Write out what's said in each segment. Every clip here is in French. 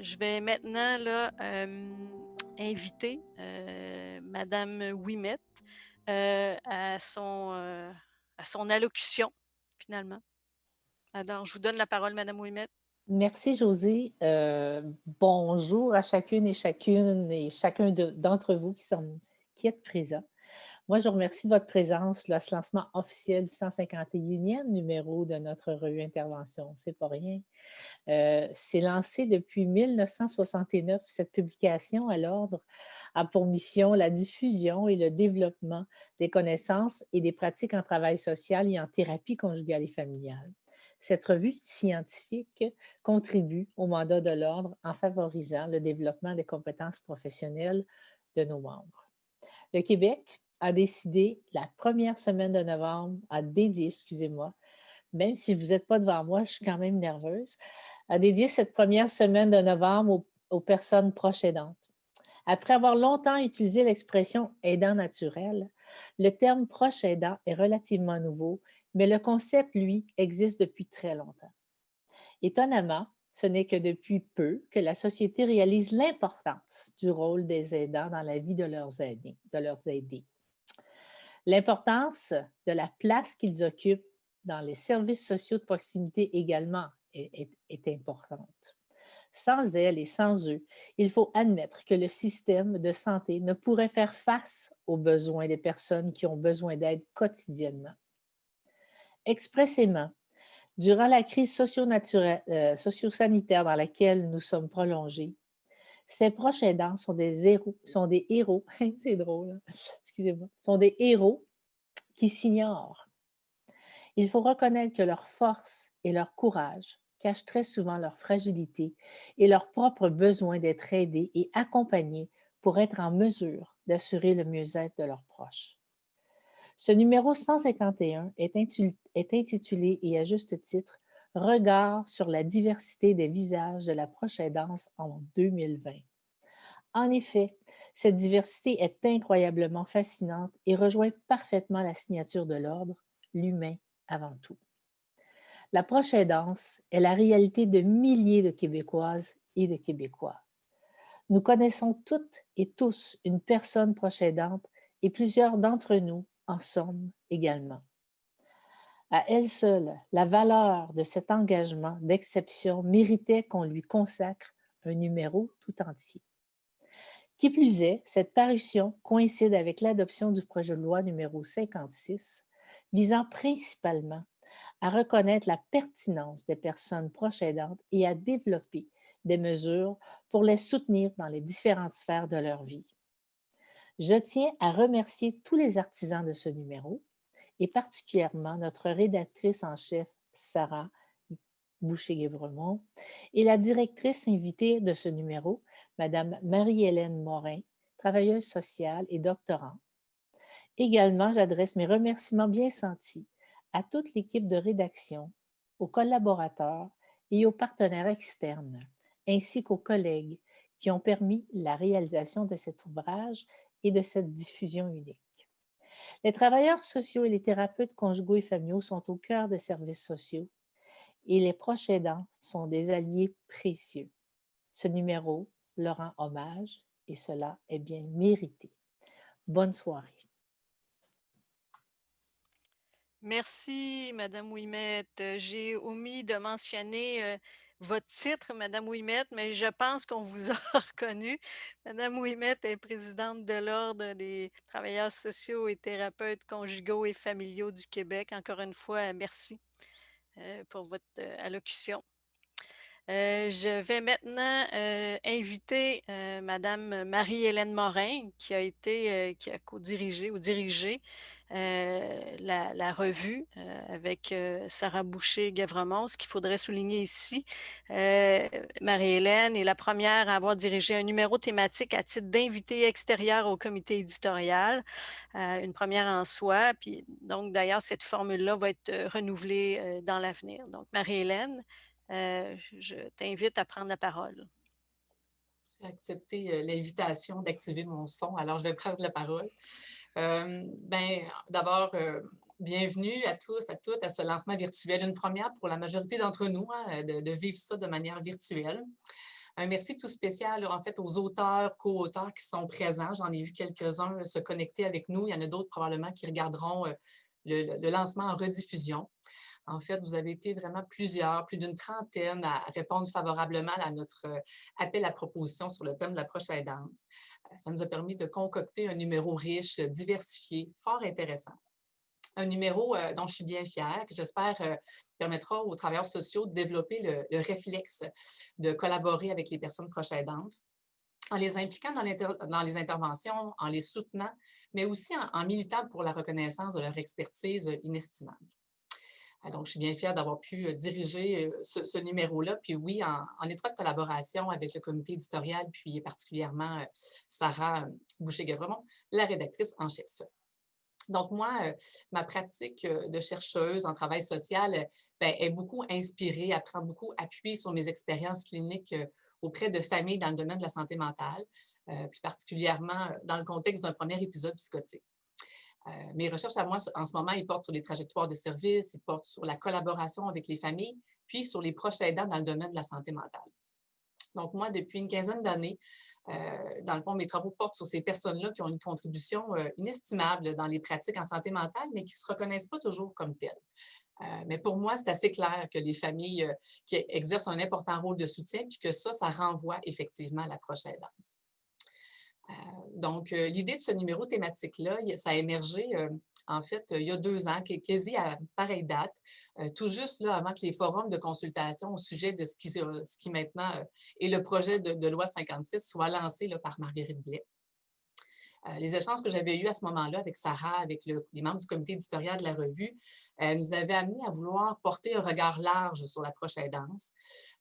Je vais maintenant là, inviter, madame Ouimet, à son allocution, finalement. Alors, je vous donne la parole, madame Ouimet. Merci Josée. Bonjour à chacune et chacun d'entre vous qui êtes présents. Moi, je vous remercie de votre présence là, à ce lancement officiel du 151e numéro de notre revue Intervention. C'est pas rien. C'est lancé depuis 1969. Cette publication à l'ordre a pour mission la diffusion et le développement des connaissances et des pratiques en travail social et en thérapie conjugale et familiale. Cette revue scientifique contribue au mandat de l'ordre en favorisant le développement des compétences professionnelles de nos membres. Le Québec a décidé la première semaine de novembre, a dédié, excusez-moi, même si vous n'êtes pas devant moi, je suis quand même nerveuse, a dédié cette première semaine de novembre aux personnes proches aidantes. Après avoir longtemps utilisé l'expression aidant naturel, le terme proche aidant est relativement nouveau, mais le concept, lui, existe depuis très longtemps. Étonnamment, ce n'est que depuis peu que la société réalise l'importance du rôle des aidants dans la vie de leurs aidés. L'importance de la place qu'ils occupent dans les services sociaux de proximité également est importante. Sans elles et sans eux, il faut admettre que le système de santé ne pourrait faire face aux besoins des personnes qui ont besoin d'aide quotidiennement. Expressément, durant la crise socio-sanitaire dans laquelle nous sommes prolongés, ces proches aidants sont des héros, c'est drôle, hein? Excusez-moi, sont des héros qui s'ignorent. Il faut reconnaître que leur force et leur courage cachent très souvent leur fragilité et leur propre besoin d'être aidés et accompagnés pour être en mesure d'assurer le mieux-être de leurs proches. Ce numéro 151 est intitulé, et à juste titre, Regard sur la diversité des visages de la proche aidance en 2020. En effet, cette diversité est incroyablement fascinante et rejoint parfaitement la signature de l'ordre, l'humain avant tout. La proche aidance est la réalité de milliers de Québécoises et de Québécois. Nous connaissons toutes et tous une personne proche aidante et plusieurs d'entre nous en sommes également. À elle seule, la valeur de cet engagement d'exception méritait qu'on lui consacre un numéro tout entier. Qui plus est, cette parution coïncide avec l'adoption du projet de loi numéro 56, visant principalement à reconnaître la pertinence des personnes proches aidantes et à développer des mesures pour les soutenir dans les différentes sphères de leur vie. Je tiens à remercier tous les artisans de ce numéro et particulièrement notre rédactrice en chef, Sarah Boucher-Guévremont, et la directrice invitée de ce numéro, Madame Marie-Hélène Morin, travailleuse sociale et doctorante. Également, j'adresse mes remerciements bien sentis à toute l'équipe de rédaction, aux collaborateurs et aux partenaires externes, ainsi qu'aux collègues qui ont permis la réalisation de cet ouvrage et de cette diffusion unique. Les travailleurs sociaux et les thérapeutes conjugaux et familiaux sont au cœur des services sociaux et les proches aidants sont des alliés précieux. Ce numéro leur rend hommage et cela est bien mérité. Bonne soirée. Merci, madame Ouimet. J'ai omis de mentionner, votre titre, madame Ouimet, mais je pense qu'on vous a reconnu. Madame Ouimet est présidente de l'Ordre des travailleurs sociaux et thérapeutes conjugaux et familiaux du Québec. Encore une fois, merci, pour votre, allocution. Je vais maintenant inviter Madame Marie-Hélène Morin, qui a co-dirigé ou dirigé la revue avec Sarah Boucher-Guevremont. Ce qu'il faudrait souligner ici, euh, Marie-Hélène est la première à avoir dirigé un numéro thématique à titre d'invité extérieur au comité éditorial, une première en soi. Puis, donc, d'ailleurs, cette formule-là va être renouvelée dans l'avenir. Donc, Marie-Hélène, je t'invite à prendre la parole. J'ai accepté l'invitation d'activer mon son, alors je vais prendre la parole. D'abord, bienvenue à tous, à toutes à ce lancement virtuel, une première pour la majorité d'entre nous, hein, de vivre ça de manière virtuelle. Un merci tout spécial, là, en fait, aux auteurs, co-auteurs qui sont présents. J'en ai vu quelques-uns se connecter avec nous. Il y en a d'autres probablement qui regarderont le lancement en rediffusion. En fait, vous avez été vraiment plusieurs, plus d'une trentaine à répondre favorablement à notre appel à proposition sur le thème de l'approche aidance. Ça nous a permis de concocter un numéro riche, diversifié, fort intéressant. Un numéro dont je suis bien fière, que j'espère permettra aux travailleurs sociaux de développer le réflexe de collaborer avec les personnes proches aidantes en les impliquant dans les interventions, en les soutenant, mais aussi en militant pour la reconnaissance de leur expertise inestimable. Donc, je suis bien fière d'avoir pu diriger ce numéro-là. Puis oui, en étroite collaboration avec le comité éditorial, puis particulièrement Sarah Boucher-Guevremont, la rédactrice en chef. Donc, moi, ma pratique de chercheuse en travail social ben, est beaucoup inspirée, elle prend beaucoup appui sur mes expériences cliniques auprès de familles dans le domaine de la santé mentale, plus particulièrement dans le contexte d'un premier épisode psychotique. Mes recherches à moi, en ce moment, ils portent sur les trajectoires de service, ils portent sur la collaboration avec les familles, puis sur les proches aidants dans le domaine de la santé mentale. Donc, moi, depuis une quinzaine d'années, dans le fond, mes travaux portent sur ces personnes-là qui ont une contribution inestimable dans les pratiques en santé mentale, mais qui ne se reconnaissent pas toujours comme telles. Mais pour moi, c'est assez clair que les familles qui exercent un important rôle de soutien, puis que ça renvoie effectivement à l'approche aidance. Donc, l'idée de ce numéro thématique-là, ça a émergé, en fait, il y a 2 ans, quasi à pareille date, tout juste là, avant que les forums de consultation au sujet de ce qui maintenant est le projet de loi 56 soient lancés là, par Marguerite Blais. Les échanges que j'avais eus à ce moment-là avec Sarah, avec les membres du comité éditorial de la revue, nous avaient amenés à vouloir porter un regard large sur l'approche aidance,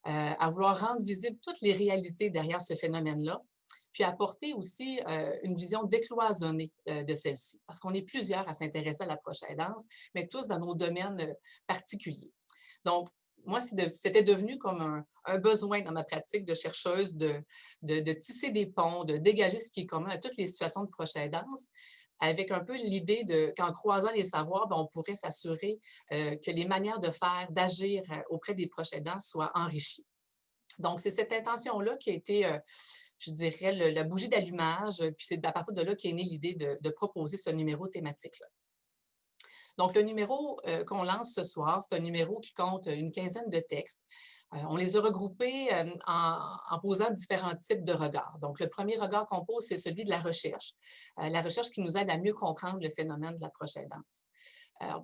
à vouloir rendre visibles toutes les réalités derrière ce phénomène-là, puis apporter aussi une vision décloisonnée de celle-ci, parce qu'on est plusieurs à s'intéresser à l'approche aidance, mais tous dans nos domaines particuliers. Donc, moi, c'était devenu comme un besoin dans ma pratique de chercheuse de tisser des ponts, de dégager ce qui est commun à toutes les situations de proche aidance, avec un peu l'idée qu'en croisant les savoirs, ben, on pourrait s'assurer que les manières de faire, d'agir auprès des proches aidants soient enrichies. Donc, c'est cette intention-là qui a été, je dirais, la bougie d'allumage, puis c'est à partir de là qu'est née l'idée de proposer ce numéro thématique-là. Donc, le numéro qu'on lance ce soir, c'est un numéro qui compte une quinzaine de textes. On les a regroupés en posant différents types de regards. Donc, le premier regard qu'on pose, c'est celui de la recherche qui nous aide à mieux comprendre le phénomène de l'approche aidance.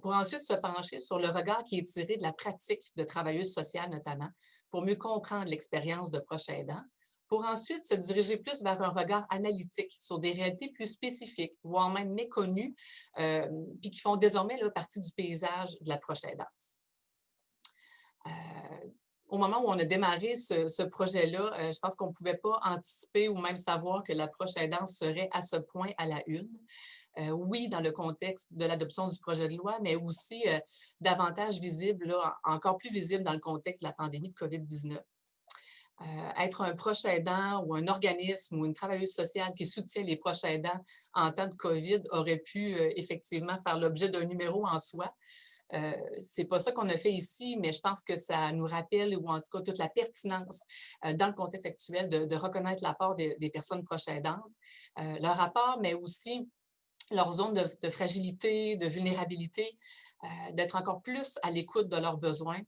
Pour ensuite se pencher sur le regard qui est tiré de la pratique de travailleuse sociale notamment, pour mieux comprendre l'expérience de proche aidant, pour ensuite se diriger plus vers un regard analytique sur des réalités plus spécifiques, voire même méconnues, puis qui font désormais là, partie du paysage de l'approche aidance. Au moment où on a démarré ce projet-là, je pense qu'on ne pouvait pas anticiper ou même savoir que l'approche aidance serait à ce point à la une. Oui, dans le contexte de l'adoption du projet de loi, mais aussi davantage visible, là, encore plus visible dans le contexte de la pandémie de COVID-19. Être un proche aidant ou un organisme ou une travailleuse sociale qui soutient les proches aidants en temps de COVID aurait pu effectivement faire l'objet d'un numéro en soi. C'est pas ça qu'on a fait ici, mais je pense que ça nous rappelle, ou en tout cas toute la pertinence dans le contexte actuel de reconnaître l'apport des personnes proches aidantes, leur apport, mais aussi leur zone de fragilité, de vulnérabilité, d'être encore plus à l'écoute de leurs besoins,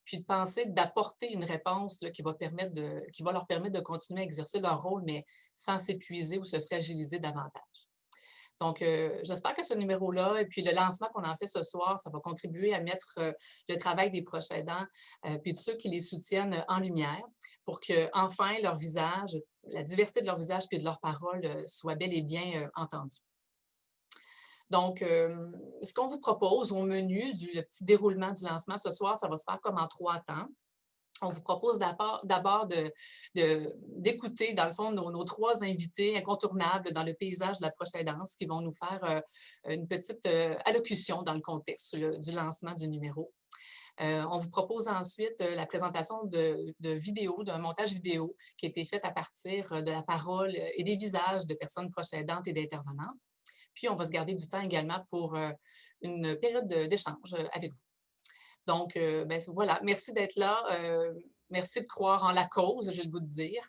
puis de penser d'apporter une réponse là, qui va leur permettre de continuer à exercer leur rôle, mais sans s'épuiser ou se fragiliser davantage. Donc, j'espère que ce numéro-là et puis le lancement qu'on en fait ce soir, ça va contribuer à mettre le travail des proches aidants puis de ceux qui les soutiennent en lumière pour que enfin leur visage, la diversité de leur visage puis de leurs paroles soit bel et bien entendue. Donc, ce qu'on vous propose au menu, le petit déroulement du lancement ce soir, ça va se faire comme en 3 temps. On vous propose d'abord d'écouter, dans le fond, nos 3 invités incontournables dans le paysage de l'approche aidance qui vont nous faire une petite allocution dans le contexte du lancement du numéro. On vous propose ensuite la présentation de vidéos, d'un montage vidéo qui a été fait à partir de la parole et des visages de personnes proches aidantes et d'intervenantes. Puis, on va se garder du temps également pour une période d'échange avec vous. Donc, ben, voilà, merci d'être là. Merci de croire en la cause, j'ai le goût de dire.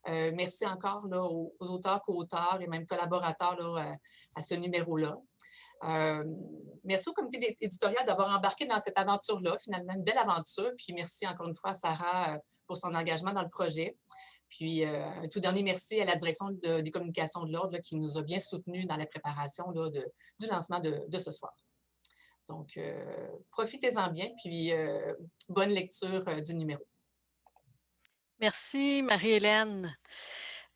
Merci encore là, aux auteurs, co-auteurs et même collaborateurs là, à ce numéro-là. Merci au comité éditorial d'avoir embarqué dans cette aventure-là, finalement, une belle aventure. Puis merci encore une fois à Sarah pour son engagement dans le projet. Puis un tout dernier merci à la direction des communications de l'Ordre qui nous a bien soutenus dans la préparation là, du lancement de ce soir. Donc, profitez-en bien, puis bonne lecture du numéro. Merci, Marie-Hélène.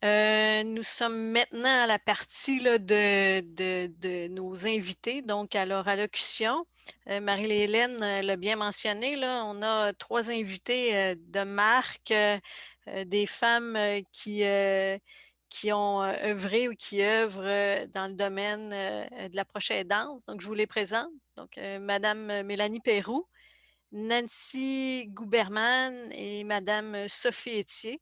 Nous sommes maintenant à la partie là, de nos invités, donc à leur allocution. Marie-Hélène l'a bien mentionné, là, on a 3 invités de marque, des femmes qui ont œuvré ou qui œuvrent dans le domaine de la proche aidance. Donc, je vous les présente. Donc, Madame Mélanie Péroux, Nancy Gouberman et Madame Sophie Étier.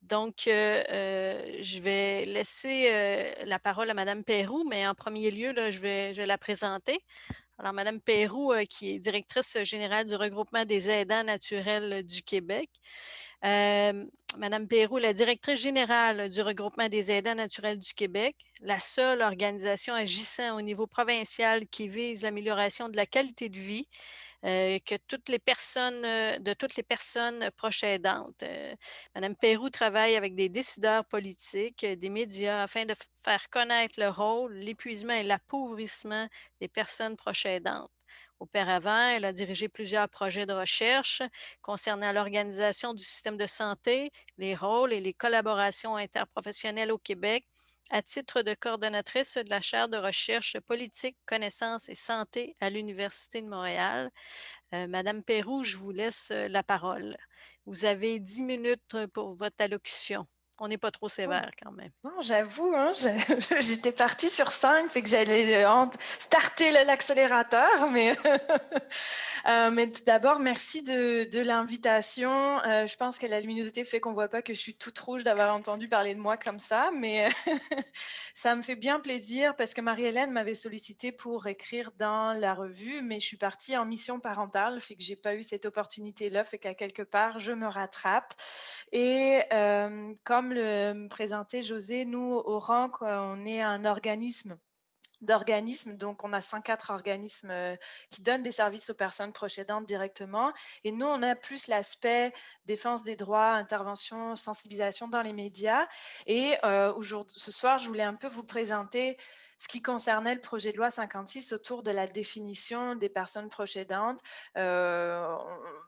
Donc, je vais laisser la parole à Madame Péroux, mais en premier lieu, là, je vais la présenter. Alors, Madame Péroux, qui est directrice générale du regroupement des aidants naturels du Québec. Madame Péroux, la directrice générale du regroupement des aidants naturels du Québec, la seule organisation agissant au niveau provincial qui vise l'amélioration de la qualité de vie que de toutes les personnes proches aidantes. Madame Péroux travaille avec des décideurs politiques, des médias, afin de faire connaître le rôle, l'épuisement et l'appauvrissement des personnes proches aidantes. Auparavant, elle a dirigé plusieurs projets de recherche concernant l'organisation du système de santé, les rôles et les collaborations interprofessionnelles au Québec à titre de coordonnatrice de la chaire de recherche politique, connaissances et santé à l'Université de Montréal. Madame Péroux, je vous laisse la parole. Vous avez 10 minutes pour votre allocution. On n'est pas trop sévère quand même. Non, j'avoue, hein, j'étais partie sur 5, fait que j'allais starter l'accélérateur, mais, mais tout d'abord, merci de l'invitation. Je pense que la luminosité fait qu'on ne voit pas que je suis toute rouge d'avoir entendu parler de moi comme ça, mais ça me fait bien plaisir parce que Marie-Hélène m'avait sollicité pour écrire dans la revue, mais je suis partie en mission parentale, fait que je n'ai pas eu cette opportunité-là, fait qu'à quelque part, je me rattrape. Et comme le présentait José, nous, au RANC, on est un organisme d'organismes. Donc, on a 104 organismes qui donnent des services aux personnes proches aidantes directement. Et nous, on a plus l'aspect défense des droits, intervention, sensibilisation dans les médias. Et ce soir, je voulais un peu vous présenter ce qui concernait le projet de loi 56 autour de la définition des personnes proches aidantes.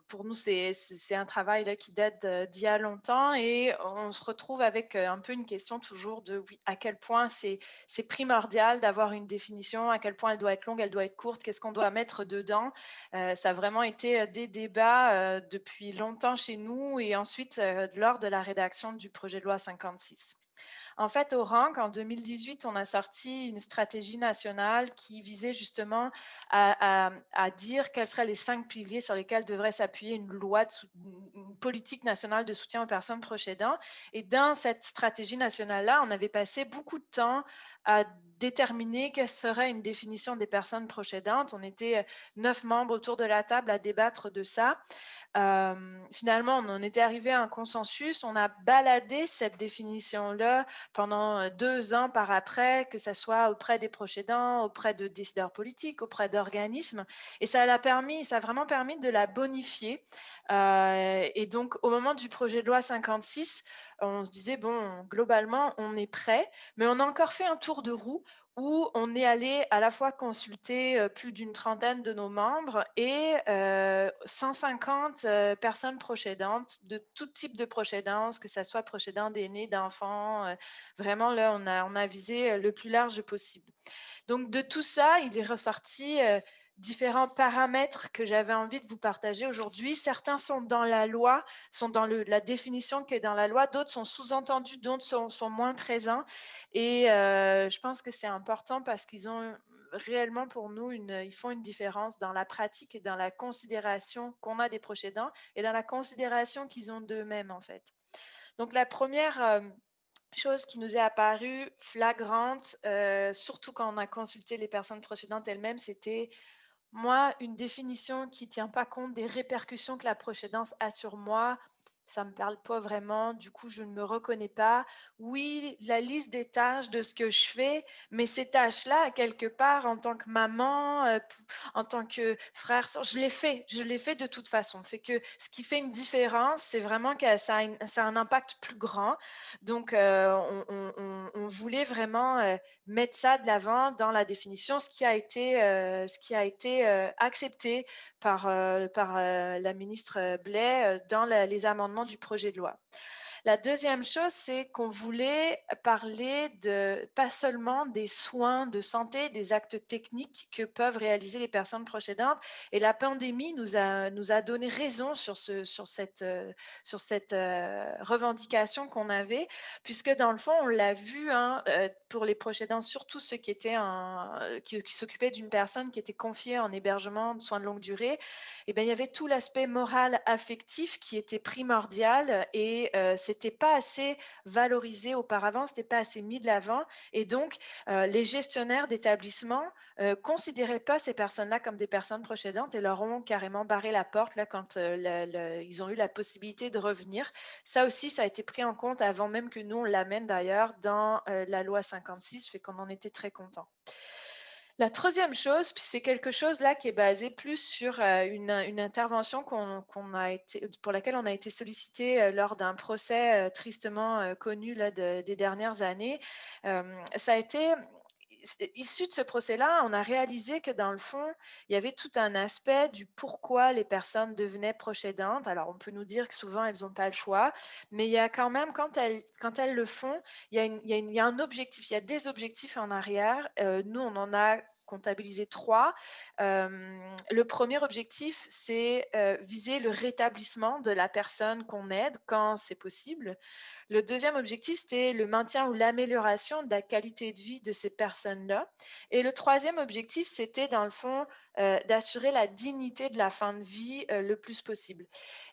Pour nous, c'est un travail là, qui date d'il y a longtemps et on se retrouve avec un peu une question toujours de oui, à quel point c'est primordial d'avoir une définition, à quel point elle doit être longue, elle doit être courte, qu'est-ce qu'on doit mettre dedans. Ça a vraiment été des débats depuis longtemps chez nous et ensuite lors de la rédaction du projet de loi 56. En fait, au RANC, en 2018, on a sorti une stratégie nationale qui visait justement à dire quels seraient les 5 piliers sur lesquels devrait s'appuyer une une politique nationale de soutien aux personnes proches aidants. Et dans cette stratégie nationale-là, on avait passé beaucoup de temps à déterminer quelle serait une définition des personnes proches aidantes. On était 9 membres autour de la table à débattre de ça. Finalement, on en était arrivé à un consensus. On a baladé cette définition-là pendant 2 ans par après, que ce soit auprès des proches aidants, auprès de décideurs politiques, auprès d'organismes. Et ça a vraiment permis de la bonifier. Et donc, au moment du projet de loi 56, on se disait, bon, globalement, on est prêt, mais on a encore fait un tour de roue où on est allé à la fois consulter plus d'une trentaine de nos membres et 150 personnes proches aidantes, de tout type de proches aidance, que ce soit proches aidants d'aînés, d'enfants. Vraiment, là, on a visé le plus large possible. Donc, de tout ça, il est ressorti différents paramètres que j'avais envie de vous partager aujourd'hui. Certains sont dans la loi, sont dans la définition qui est dans la loi, d'autres sont sous-entendus, d'autres sont moins présents. Et je pense que c'est important parce qu'ils ont réellement pour nous, ils font une différence dans la pratique et dans la considération qu'on a des proches aidants et dans la considération qu'ils ont d'eux-mêmes en fait. Donc la première chose qui nous est apparue flagrante, surtout quand on a consulté les personnes proches aidantes elles-mêmes, c'était moi, une définition qui ne tient pas compte des répercussions que la proche aidance a sur moi, ça me parle pas vraiment, du coup, je ne me reconnais pas. Oui, la liste des tâches de ce que je fais, mais ces tâches-là, quelque part, en tant que maman, en tant que frère, sœur, je l'ai fait de toute façon. Fait que ce qui fait une différence, c'est vraiment que ça a un impact plus grand. Donc, on voulait vraiment mettre ça de l'avant dans la définition, ce qui a été accepté par la ministre Blais dans les amendements du projet de loi. La deuxième chose, c'est qu'on voulait parler de pas seulement des soins de santé, des actes techniques que peuvent réaliser les personnes proches aidantes. Et la pandémie nous a donné raison sur cette revendication qu'on avait, puisque dans le fond, on l'a vu hein, pour les proches aidants, surtout ceux qui s'occupaient d'une personne qui était confiée en hébergement de soins de longue durée. Eh bien, il y avait tout l'aspect moral, affectif qui était primordial et c'était pas assez valorisé auparavant, c'était pas assez mis de l'avant. Et donc, les gestionnaires d'établissements considéraient pas ces personnes-là comme des personnes proches aidantes et leur ont carrément barré la porte là, quand ils ont eu la possibilité de revenir. Ça aussi, ça a été pris en compte avant même que nous, on l'amène d'ailleurs dans la loi 56, fait qu'on en était très contents. La troisième chose, puis c'est quelque chose là qui est basé plus sur une intervention pour laquelle on a été sollicité lors d'un procès tristement connu là, des dernières années. Ça a été issu de ce procès-là, on a réalisé que dans le fond, il y avait tout un aspect du pourquoi les personnes devenaient proches aidantes. Alors, on peut nous dire que souvent, elles n'ont pas le choix, mais il y a quand même, quand elles le font, il y a un objectif, il y a des objectifs en arrière. Nous, on en a comptabilisé 3. Le premier objectif, c'est viser le rétablissement de la personne qu'on aide quand c'est possible. Le deuxième objectif, c'était le maintien ou l'amélioration de la qualité de vie de ces personnes-là. Et le troisième objectif, c'était dans le fond d'assurer la dignité de la fin de vie le plus possible.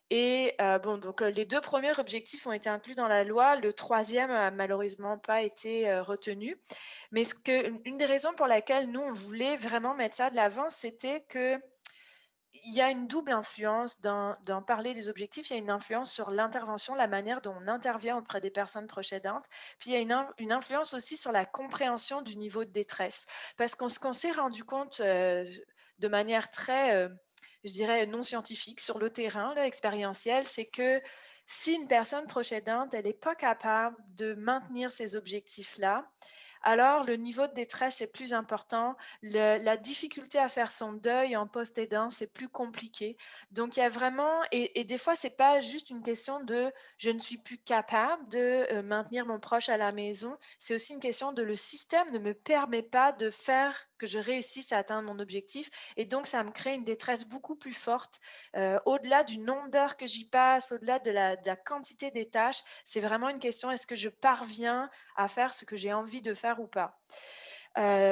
Et bon, donc les 2 premiers objectifs ont été inclus dans la loi. Le troisième n'a malheureusement pas été retenu. Mais une des raisons pour laquelle nous, on voulait vraiment mettre ça de l'avant, c'était que il y a une double influence dans parler des objectifs. Il y a une influence sur l'intervention, la manière dont on intervient auprès des personnes proches aidantes. Puis il y a une influence aussi sur la compréhension du niveau de détresse. Parce qu'on ce qu'on s'est rendu compte de manière très, je dirais, non scientifique, sur le terrain, là, expérientiel, c'est que si une personne proche aidante, elle n'est pas capable de maintenir ces objectifs-là, alors le niveau de détresse est plus important. La difficulté à faire son deuil en post-aidant, c'est plus compliqué. Donc, il y a vraiment, et des fois, c'est pas juste une question de je ne suis plus capable de maintenir mon proche à la maison. C'est aussi une question de le système ne me permet pas de faire que je réussisse à atteindre mon objectif. Et donc, ça me crée une détresse beaucoup plus forte. Au-delà du nombre d'heures que j'y passe, au-delà de la quantité des tâches, c'est vraiment une question, est-ce que je parviens à faire ce que j'ai envie de faire ou pas?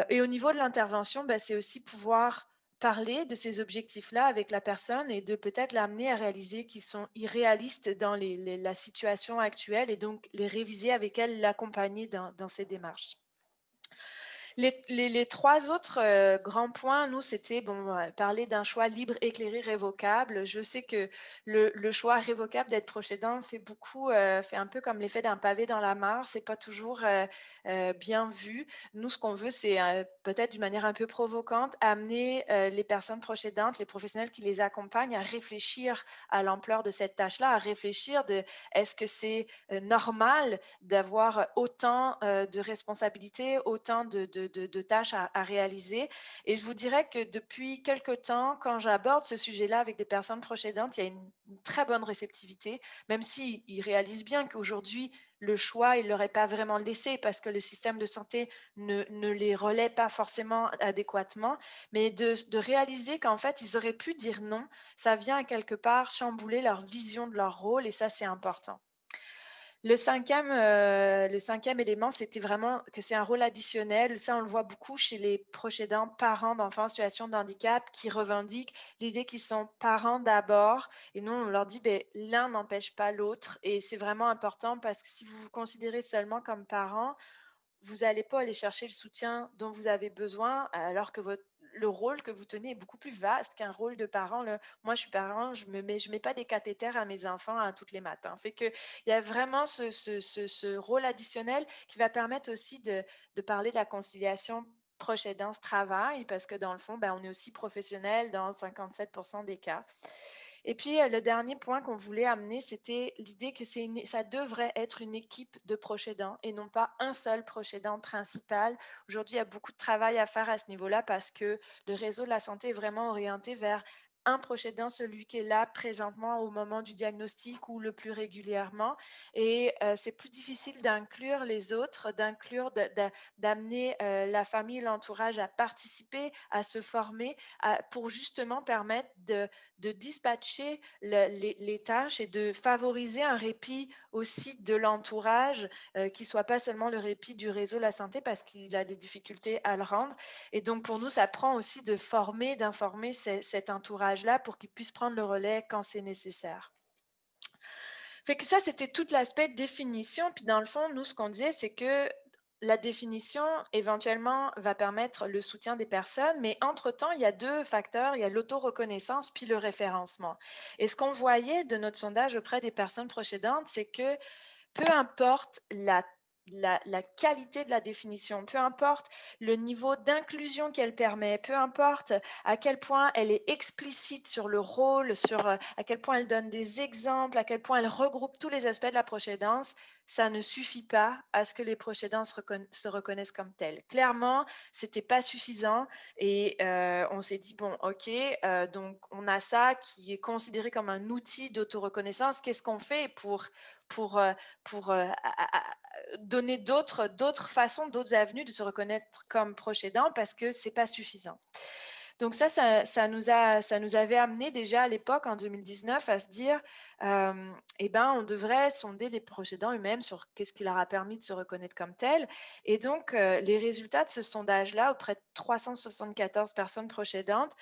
Et au niveau de l'intervention, ben, c'est aussi pouvoir parler de ces objectifs-là avec la personne et de peut-être l'amener à réaliser qu'ils sont irréalistes dans la situation actuelle et donc les réviser avec elle, l'accompagner dans ces démarches. Les 3 autres grands points, nous, c'était parler d'un choix libre, éclairé, révocable. Je sais que le choix révocable d'être proche aidant fait un peu comme l'effet d'un pavé dans la mare. C'est pas toujours bien vu. Nous, ce qu'on veut, c'est peut-être d'une manière un peu provocante, amener les personnes proches aidantes, les professionnels qui les accompagnent à réfléchir à l'ampleur de cette tâche-là, à réfléchir de est-ce que c'est normal d'avoir autant de responsabilités, autant de tâches à réaliser. Et je vous dirais que depuis quelque temps, quand j'aborde ce sujet-là avec des personnes proches aidantes, il y a une très bonne réceptivité, même s'ils réalisent bien qu'aujourd'hui, le choix, ils ne l'auraient pas vraiment laissé parce que le système de santé ne les relaie pas forcément adéquatement, mais de réaliser qu'en fait, ils auraient pu dire non, ça vient à quelque part chambouler leur vision de leur rôle et ça, c'est important. Le cinquième élément, c'était vraiment que c'est un rôle additionnel. Ça, on le voit beaucoup chez les proches aidants, parents d'enfants en situation de handicap qui revendiquent l'idée qu'ils sont parents d'abord. Et nous, on leur dit, ben, l'un n'empêche pas l'autre. Et c'est vraiment important parce que si vous vous considérez seulement comme parent, vous n'allez pas aller chercher le soutien dont vous avez besoin alors que le rôle que vous tenez est beaucoup plus vaste qu'un rôle de parent, là. Moi, je suis parent, je mets pas des cathéters à mes enfants tous les matins. Fait que il y a vraiment ce rôle additionnel qui va permettre aussi de parler de la conciliation proche aidance-travail, parce que dans le fond, ben, on est aussi professionnel dans 57% des cas. Et puis, le dernier point qu'on voulait amener, c'était l'idée que ça devrait être une équipe de proches aidants et non pas un seul proche aidant principal. Aujourd'hui, il y a beaucoup de travail à faire à ce niveau-là parce que le réseau de la santé est vraiment orienté vers un proche aidant, celui qui est là présentement au moment du diagnostic ou le plus régulièrement. Et c'est plus difficile d'inclure les autres, d'amener la famille et l'entourage à participer, à se former, pour justement permettre de dispatcher les tâches et de favoriser un répit aussi de l'entourage, qui ne soit pas seulement le répit du réseau de la santé parce qu'il a des difficultés à le rendre. Et donc, pour nous, ça prend aussi de former, d'informer cet entourage-là pour qu'il puisse prendre le relais quand c'est nécessaire. Fait que ça, c'était tout l'aspect définition. Puis dans le fond, nous, ce qu'on disait, c'est que la définition, éventuellement, va permettre le soutien des personnes, mais entre-temps, il y a deux facteurs, il y a l'auto-reconnaissance puis le référencement. Et ce qu'on voyait de notre sondage auprès des personnes proches aidantes, c'est que peu importe la qualité de la définition, peu importe le niveau d'inclusion qu'elle permet, peu importe à quel point elle est explicite sur le rôle, sur à quel point elle donne des exemples, à quel point elle regroupe tous les aspects de la proche aidance, ça ne suffit pas à ce que les proches aidants se reconnaissent comme tels. Clairement, c'était pas suffisant et on s'est dit, bon, OK, donc on a ça qui est considéré comme un outil d'auto-reconnaissance. Qu'est-ce qu'on fait pour, donner d'autres façons, d'autres avenues de se reconnaître comme proche aidant parce que c'est pas suffisant. Donc ça nous avait amené déjà à l'époque, en 2019, à se dire, eh ben, on devrait sonder les proches aidants eux-mêmes sur qu'est-ce qui leur a permis de se reconnaître comme tels. Et donc, les résultats de ce sondage-là, auprès de 374 personnes proches aidantes,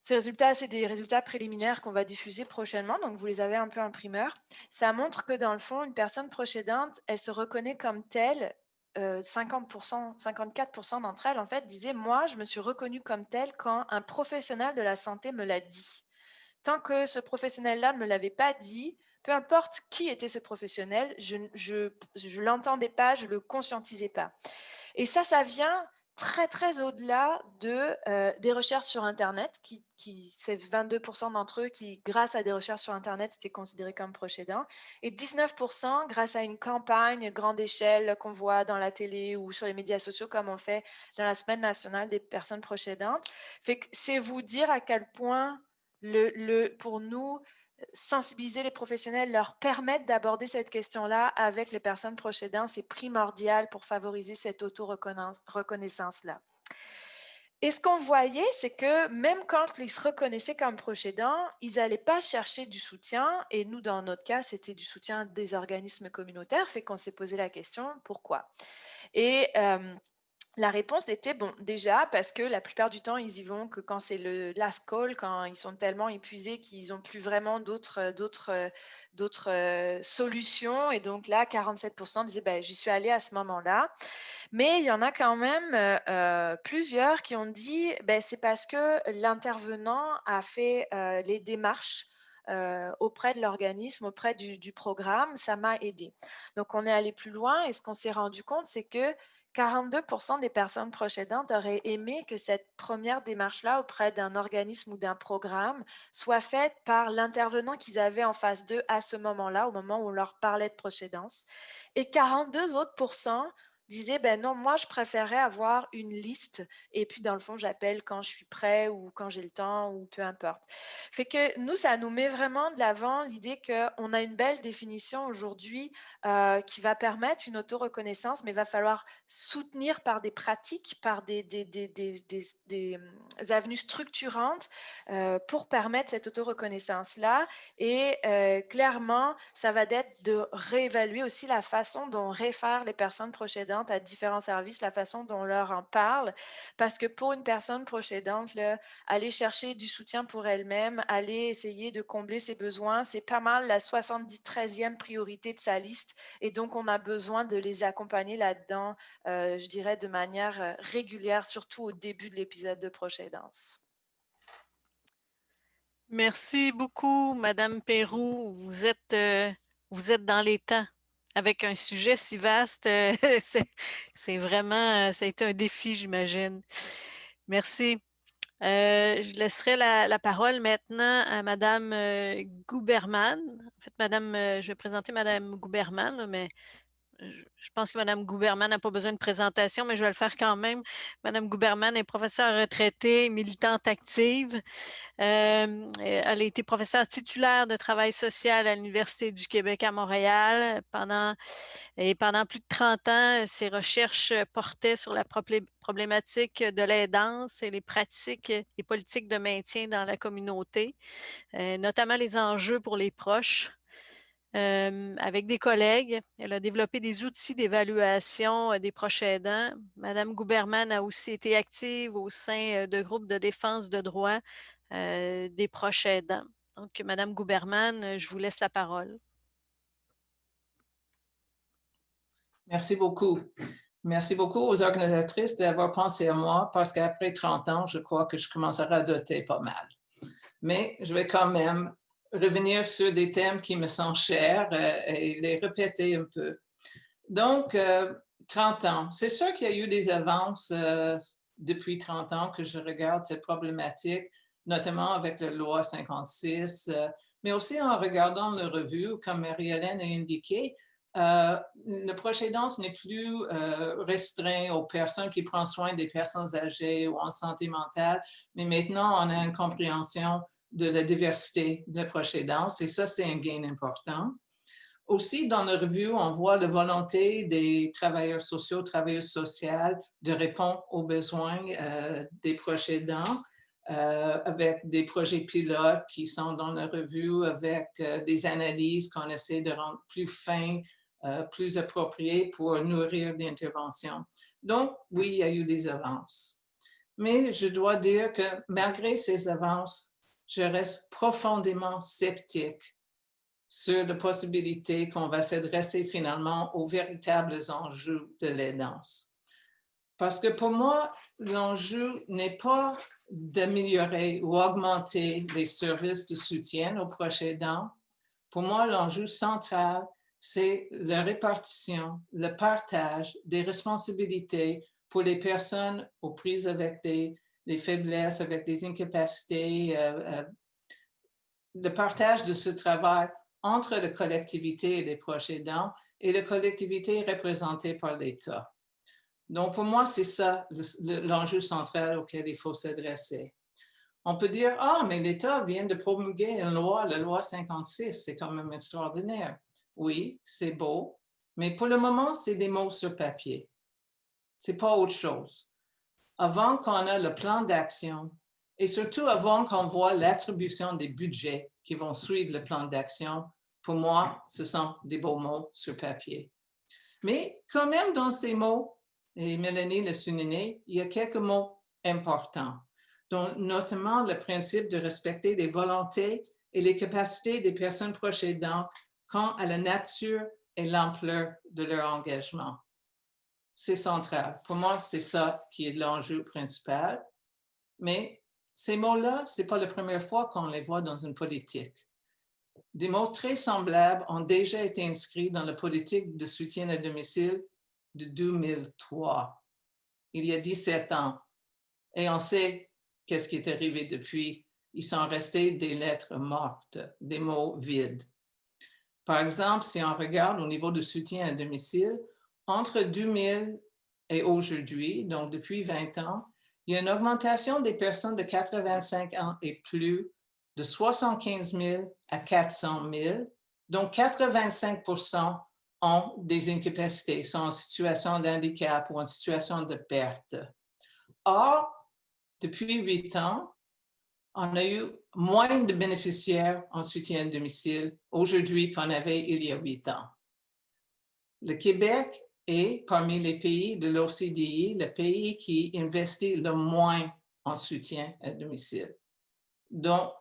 ces résultats, c'est des résultats préliminaires qu'on va diffuser prochainement, donc vous les avez un peu en primeur. Ça montre que dans le fond, une personne proche aidante, elle se reconnaît comme telle. 50%, 54% d'entre elles, en fait, disaient, moi, je me suis reconnue comme telle quand un professionnel de la santé me l'a dit. Tant que ce professionnel-là ne me l'avait pas dit, peu importe qui était ce professionnel, je l'entendais pas, je le conscientisais pas. Et ça vient très, très au-delà des recherches sur Internet, c'est 22% d'entre eux qui, grâce à des recherches sur Internet, étaient considérés comme proches aidants, et 19% grâce à une campagne grande échelle qu'on voit dans la télé ou sur les médias sociaux, comme on fait dans la Semaine nationale des personnes proches aidantes. Fait que c'est vous dire à quel point, pour nous, sensibiliser les professionnels, leur permettre d'aborder cette question-là avec les personnes proches aidantes, c'est primordial pour favoriser cette auto-reconnaissance-là. Et ce qu'on voyait, c'est que même quand ils se reconnaissaient comme proches aidants, ils n'allaient pas chercher du soutien. Et nous, dans notre cas, c'était du soutien des organismes communautaires, fait qu'on s'est posé la question, pourquoi? Et la réponse était, bon, déjà, parce que la plupart du temps, ils y vont que quand c'est le last call, quand ils sont tellement épuisés qu'ils n'ont plus vraiment d'autres solutions. Et donc là, 47% disaient, ben, j'y suis allée à ce moment-là. Mais il y en a quand même plusieurs qui ont dit, ben, c'est parce que l'intervenant a fait les démarches auprès de l'organisme, auprès du programme, ça m'a aidé. Donc, on est allé plus loin et ce qu'on s'est rendu compte, c'est que 42% des personnes proches aidantes auraient aimé que cette première démarche-là auprès d'un organisme ou d'un programme soit faite par l'intervenant qu'ils avaient en face d'eux à ce moment-là, au moment où on leur parlait de proche aidance. Et 42 autres pourcents disaient, ben non, moi, je préférais avoir une liste et puis, dans le fond, j'appelle quand je suis prêt ou quand j'ai le temps ou peu importe. Fait que nous, ça nous met vraiment de l'avant l'idée qu'on a une belle définition aujourd'hui qui va permettre une auto-reconnaissance, mais il va falloir soutenir par des pratiques, par des avenues structurantes pour permettre cette auto-reconnaissance-là. Et clairement, ça va être de réévaluer aussi la façon dont on réfère les personnes proches aidantes aidante à différents services, la façon dont on leur en parle. Parce que pour une personne proche aidante, là, aller chercher du soutien pour elle-même, aller essayer de combler ses besoins, c'est pas mal la 73e priorité de sa liste. Et donc, on a besoin de les accompagner là-dedans, je dirais, de manière régulière, surtout au début de l'épisode de proche aidance. Merci beaucoup, Madame Perroux. Vous êtes dans les temps. Avec un sujet si vaste, c'est vraiment, ça a été un défi, j'imagine. Merci. Je laisserai la parole maintenant à Madame Gouberman. En fait, je vais présenter Madame Gouberman, là, mais je pense que Mme Gouberman n'a pas besoin de présentation, mais je vais le faire quand même. Mme Gouberman est professeure retraitée, militante active. Elle a été professeure titulaire de travail social à l'Université du Québec à Montréal. Pendant plus de 30 ans, ses recherches portaient sur la problématique de l'aidance et les pratiques et politiques de maintien dans la communauté, notamment les enjeux pour les proches. Avec des collègues, elle a développé des outils d'évaluation des proches aidants. Madame Gouberman a aussi été active au sein de groupes de défense de droits des proches aidants. Donc, Madame Gouberman, je vous laisse la parole. Merci beaucoup. Merci beaucoup aux organisatrices d'avoir pensé à moi parce qu'après 30 ans, je crois que je commencerai à doter pas mal. Mais je vais quand même revenir sur des thèmes qui me sont chers et les répéter un peu. Donc, 30 ans. C'est sûr qu'il y a eu des avances depuis 30 ans que je regarde cette problématique, notamment avec la loi 56, mais aussi en regardant la revue, comme Marie-Hélène a indiqué, le proche aidance n'est plus restreint aux personnes qui prennent soin des personnes âgées ou en santé mentale, mais maintenant, on a une compréhension de la diversité de la proche aidance et ça, c'est un gain important. Aussi, dans la revue, on voit la volonté des travailleurs sociaux, travailleuses sociales de répondre aux besoins des proches aidants avec des projets pilotes qui sont dans la revue, avec des analyses qu'on essaie de rendre plus fins, plus appropriées pour nourrir l'intervention. Donc, oui, il y a eu des avances. Mais je dois dire que malgré ces avances, je reste profondément sceptique sur la possibilité qu'on va s'adresser finalement aux véritables enjeux de l'aidance. Parce que pour moi, l'enjeu n'est pas d'améliorer ou augmenter les services de soutien aux proches aidants. Pour moi, l'enjeu central, c'est la répartition, le partage des responsabilités pour les personnes aux prises avec des faiblesses, avec des incapacités, le partage de ce travail entre la collectivité et les proches aidants et la collectivité représentée par l'État. Donc, pour moi, c'est ça l'enjeu central auquel il faut s'adresser. On peut dire, ah, mais l'État vient de promulguer une loi, la loi 56, c'est quand même extraordinaire. Oui, c'est beau, mais pour le moment, c'est des mots sur papier. C'est pas autre chose. Avant qu'on ait le plan d'action et surtout avant qu'on voit l'attribution des budgets qui vont suivre le plan d'action, pour moi, ce sont des beaux mots sur papier. Mais quand même dans ces mots, et Mélanie l'a souligné, il y a quelques mots importants, dont notamment le principe de respecter les volontés et les capacités des personnes proches aidantes quant à la nature et l'ampleur de leur engagement. C'est central. Pour moi, c'est ça qui est l'enjeu principal. Mais ces mots-là, ce n'est pas la première fois qu'on les voit dans une politique. Des mots très semblables ont déjà été inscrits dans la politique de soutien à domicile de 2003, il y a 17 ans. Et on sait qu'est-ce qui est arrivé depuis. Ils sont restés des lettres mortes, des mots vides. Par exemple, si on regarde au niveau de soutien à domicile, entre 2000 et aujourd'hui, donc depuis 20 ans, il y a une augmentation des personnes de 85 ans et plus de 75 000 à 400 000, dont 85% ont des incapacités, sont en situation de handicap ou en situation de perte. Or, depuis 8 ans, on a eu moins de bénéficiaires en soutien à domicile aujourd'hui qu'on avait il y a 8 ans. Le Québec est parmi les pays de l'OCDE, le pays qui investit le moins en soutien à domicile. Donc,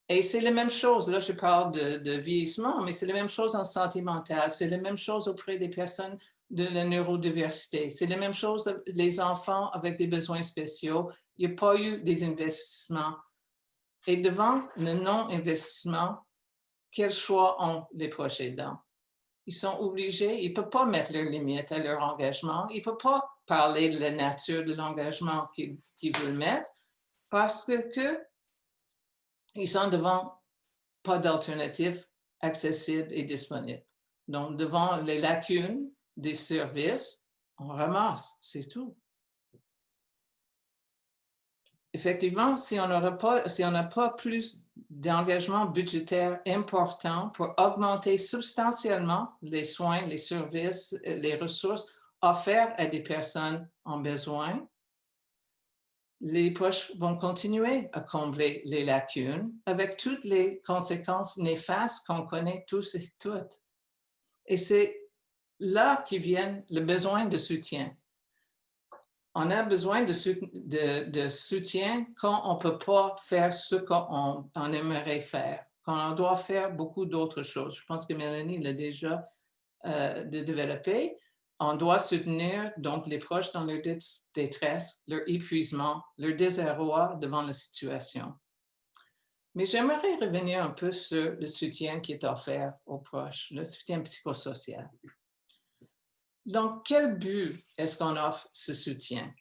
et c'est la même chose, là je parle de vieillissement, mais c'est la même chose en santé mentale, c'est la même chose auprès des personnes de la neurodiversité, c'est la même chose les enfants avec des besoins spéciaux. Il n'y a pas eu des investissements. Et devant le non-investissement, quel choix ont les proches aidants? Ils sont obligés, ils ne peuvent pas mettre leurs limites à leur engagement, ils ne peuvent pas parler de la nature de l'engagement qu'ils veulent mettre parce que ils sont devant pas d'alternative accessible et disponible. Donc, devant les lacunes des services, on ramasse, c'est tout. Effectivement, si on n'a pas plus d'engagement budgétaire important pour augmenter substantiellement les soins, les services, les ressources offertes à des personnes en besoin, les proches vont continuer à combler les lacunes avec toutes les conséquences néfastes qu'on connaît tous et toutes. Et c'est là qu'y vient le besoin de soutien. On a besoin de soutien quand on ne peut pas faire ce qu'on aimerait faire, quand on doit faire beaucoup d'autres choses. Je pense que Mélanie l'a déjà développé. On doit soutenir donc les proches dans leur détresse, leur épuisement, leur désarroi devant la situation. Mais j'aimerais revenir un peu sur le soutien qui est offert aux proches, le soutien psychosocial. Dans quel but est-ce qu'on offre ce soutien?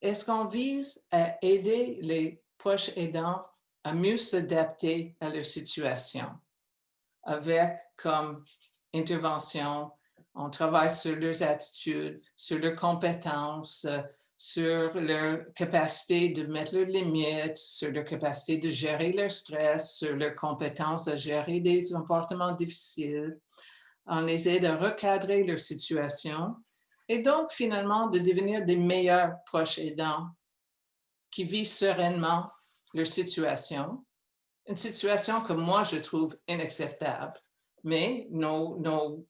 Est-ce qu'on vise à aider les proches aidants à mieux s'adapter à leur situation avec comme intervention, on travaille sur leurs attitudes, sur leurs compétences, sur leur capacité de mettre leurs limites, sur leur capacité de gérer leur stress, sur leur compétence à gérer des comportements difficiles. On les aide à recadrer leur situation et donc finalement de devenir des meilleurs proches aidants qui vivent sereinement leur situation, une situation que moi je trouve inacceptable, mais nos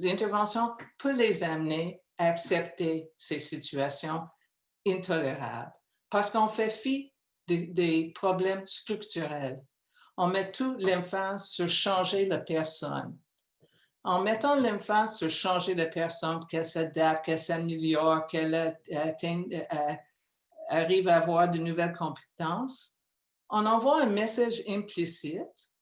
interventions peuvent les amener à accepter ces situations intolérables parce qu'on fait fi des problèmes structurels. On met toute l'emphase sur changer la personne. En mettant l'emphase sur changer la personne, qu'elle s'adapte, qu'elle s'améliore, qu'elle arrive à avoir de nouvelles compétences, on envoie un message implicite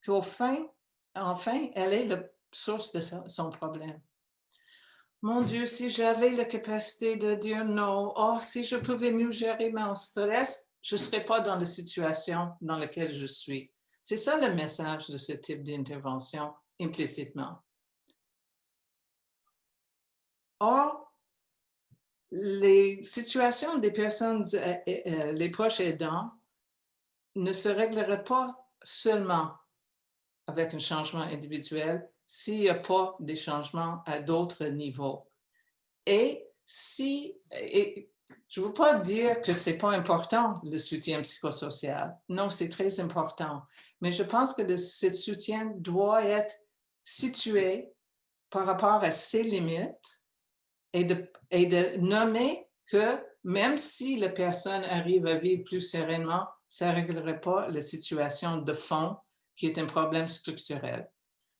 qu'enfin, elle est la source de son problème. Mon Dieu, si j'avais la capacité de dire non, si je pouvais mieux gérer mon stress, je ne serais pas dans la situation dans laquelle je suis. C'est ça le message de ce type d'intervention implicitement. Or, les situations des personnes, les proches aidants, ne se régleraient pas seulement avec un changement individuel s'il n'y a pas des changements à d'autres niveaux. Et je ne veux pas dire que ce n'est pas important, le soutien psychosocial. Non, c'est très important. Mais je pense que ce soutien doit être situé par rapport à ses limites et de nommer que même si la personne arrive à vivre plus sereinement, ça ne réglerait pas la situation de fond qui est un problème structurel.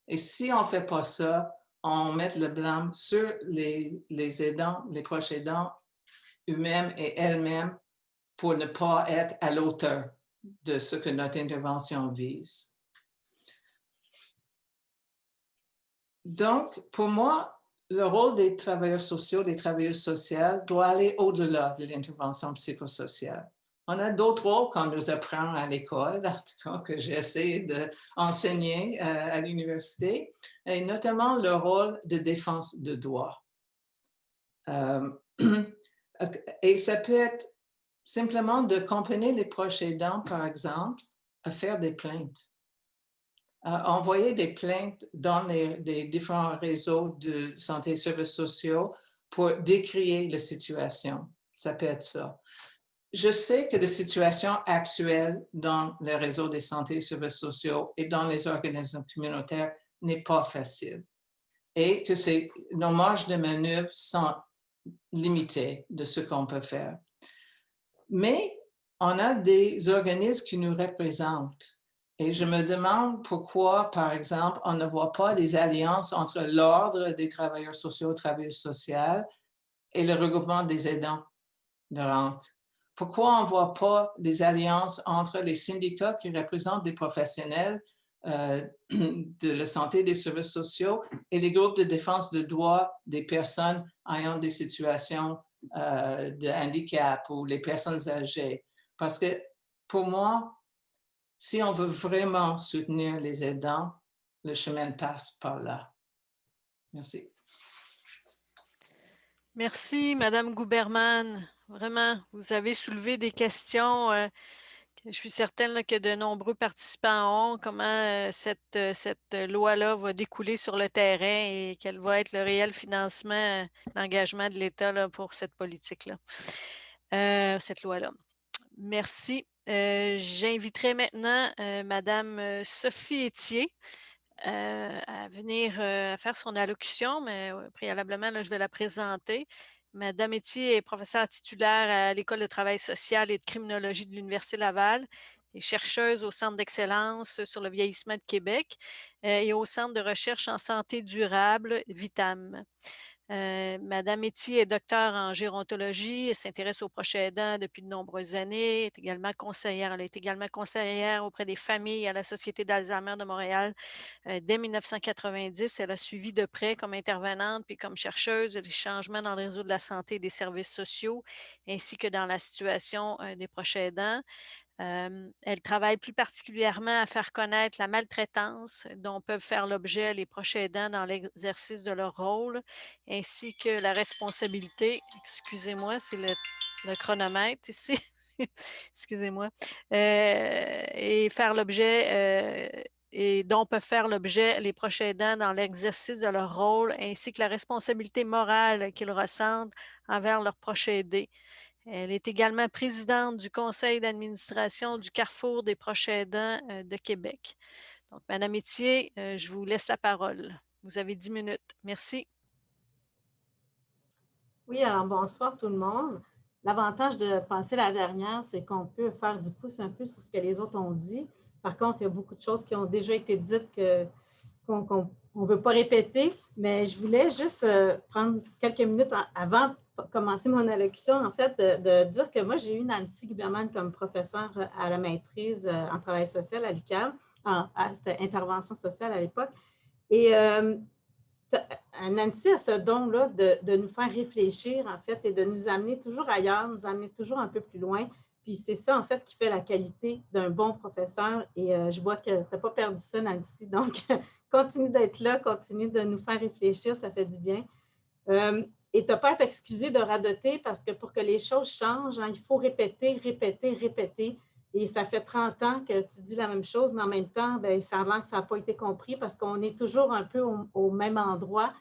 Et si on ne fait pas ça, on met le blâme sur les aidants, les proches aidants eux-mêmes et elles-mêmes pour ne pas être à l'auteur de ce que notre intervention vise. Donc, pour moi, le rôle des travailleurs sociaux, des travailleuses sociales doit aller au-delà de l'intervention psychosociale. On a d'autres rôles qu'on nous apprend à l'école, en tout cas que j'essaie d'enseigner à l'université, et notamment le rôle de défense de droit. Et ça peut être simplement de accompagner les proches aidants, par exemple, à faire des plaintes. Envoyer des plaintes dans les différents réseaux de santé et services sociaux pour décrier la situation. Ça peut être ça. Je sais que la situation actuelle dans les réseaux de santé et services sociaux et dans les organisations communautaires n'est pas facile. et que nos marges de manœuvre sont limitées de ce qu'on peut faire. Mais on a des organismes qui nous représentent. Et je me demande pourquoi, par exemple, on ne voit pas des alliances entre l'Ordre des travailleurs sociaux, travailleuses sociales et le regroupement des aidants de RANC. Pourquoi on ne voit pas des alliances entre les syndicats qui représentent des professionnels de la santé et des services sociaux et les groupes de défense de droits des personnes ayant des situations de handicap ou les personnes âgées? Parce que pour moi, si on veut vraiment soutenir les aidants, le chemin passe par là. Merci. Merci, Madame Gouberman. Vraiment, vous avez soulevé des questions que je suis certaine là, que de nombreux participants ont. Comment cette loi-là va découler sur le terrain et quel va être le réel financement, l'engagement de l'État là, pour cette politique-là, cette loi-là. Merci. J'inviterai maintenant Madame Sophie Étier à venir faire son allocution, mais préalablement, là, je vais la présenter. Madame Étier est professeure titulaire à l'École de travail social et de criminologie de l'Université Laval et chercheuse au Centre d'excellence sur le vieillissement de Québec et au Centre de recherche en santé durable VITAM. Madame Étier est docteure en gérontologie, elle s'intéresse aux proches aidants depuis de nombreuses années, est également conseillère. Elle est également conseillère auprès des familles à la Société d'Alzheimer de Montréal dès 1990. Elle a suivi de près comme intervenante puis comme chercheuse les changements dans le réseau de la santé et des services sociaux, ainsi que dans la situation des proches aidants. Elle travaille plus particulièrement à faire connaître la maltraitance dont peuvent faire l'objet les proches aidants dans l'exercice de leur rôle, ainsi que la responsabilité, excusez-moi, c'est le chronomètre ici, excusez-moi, et faire l'objet et dont peuvent faire l'objet les proches aidants dans l'exercice de leur rôle, ainsi que la responsabilité morale qu'ils ressentent envers leurs proches aidés. Elle est également présidente du conseil d'administration du Carrefour des proches aidants de Québec. Donc, Madame Étier, je vous laisse la parole. Vous avez 10 minutes. Merci. Oui, alors bonsoir tout le monde. L'avantage de passer la dernière, c'est qu'on peut faire du pouce un peu sur ce que les autres ont dit. Par contre, il y a beaucoup de choses qui ont déjà été dites qu'on ne veut pas répéter, mais je voulais juste prendre quelques minutes avant de commencer mon allocution, en fait, de dire que moi, j'ai eu Nancy Guberman comme professeure à la maîtrise en travail social à l'UQAM, c'était intervention sociale à l'époque. Et Nancy a ce don-là de nous faire réfléchir, en fait, et de nous amener toujours ailleurs, nous amener toujours un peu plus loin. Puis c'est ça, en fait, qui fait la qualité d'un bon professeur. Et je vois que tu n'as pas perdu ça, Nancy. Donc, continue d'être là, continue de nous faire réfléchir, ça fait du bien. Et tu n'as pas à t'excuser de radoter parce que pour que les choses changent, hein, il faut répéter, répéter, répéter. Et ça fait 30 ans que tu dis la même chose, mais en même temps, bien, ça a l'air que ça n'a pas été compris parce qu'on est toujours un peu au même endroit.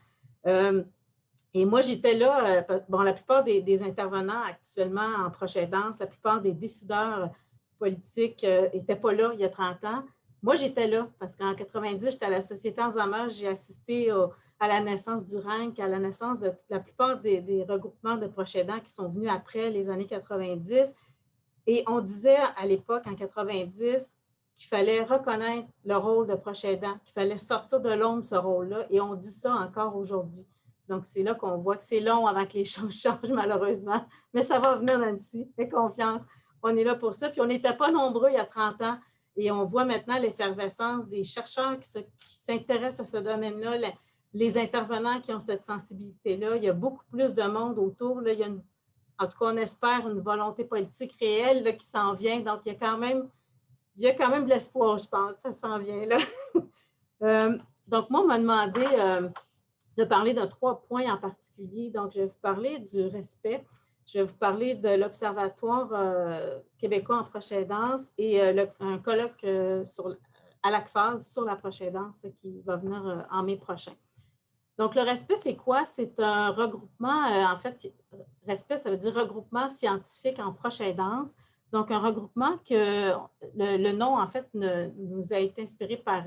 Et moi, j'étais là, bon, la plupart des intervenants actuellement en proche aidance, la plupart des décideurs politiques n'étaient pas là il y a 30 ans. Moi, j'étais là parce qu'en 90, j'étais à la Société Alzheimer, j'ai assisté à la naissance du RANC, à la naissance de la plupart des regroupements de proches aidants qui sont venus après les années 90. Et on disait à l'époque, en 90, qu'il fallait reconnaître le rôle de proche aidant, qu'il fallait sortir de l'ombre ce rôle-là. Et on dit ça encore aujourd'hui. Donc, c'est là qu'on voit que c'est long avant que les choses changent, malheureusement. Mais ça va venir, Nancy. Fais confiance. On est là pour ça. Puis, on n'était pas nombreux il y a 30 ans. Et on voit maintenant l'effervescence des chercheurs qui s'intéressent à ce domaine-là, les intervenants qui ont cette sensibilité-là. Il y a beaucoup plus de monde autour. Là. Il y a en tout cas, on espère une volonté politique réelle là, qui s'en vient. Donc, il y a quand même de l'espoir, je pense. Ça s'en vient là. Donc, moi, on m'a demandé de parler de 3 points en particulier. Donc, je vais vous parler du respect. Je vais vous parler de l'Observatoire québécois en proche aidance et un colloque à l'ACFAS sur la proche aidance qui va venir en mai prochain. Donc, le respect, c'est quoi? C'est un regroupement, en fait, respect, ça veut dire regroupement scientifique en proche aidance. Donc, un regroupement que le nom, en fait, nous a été inspiré par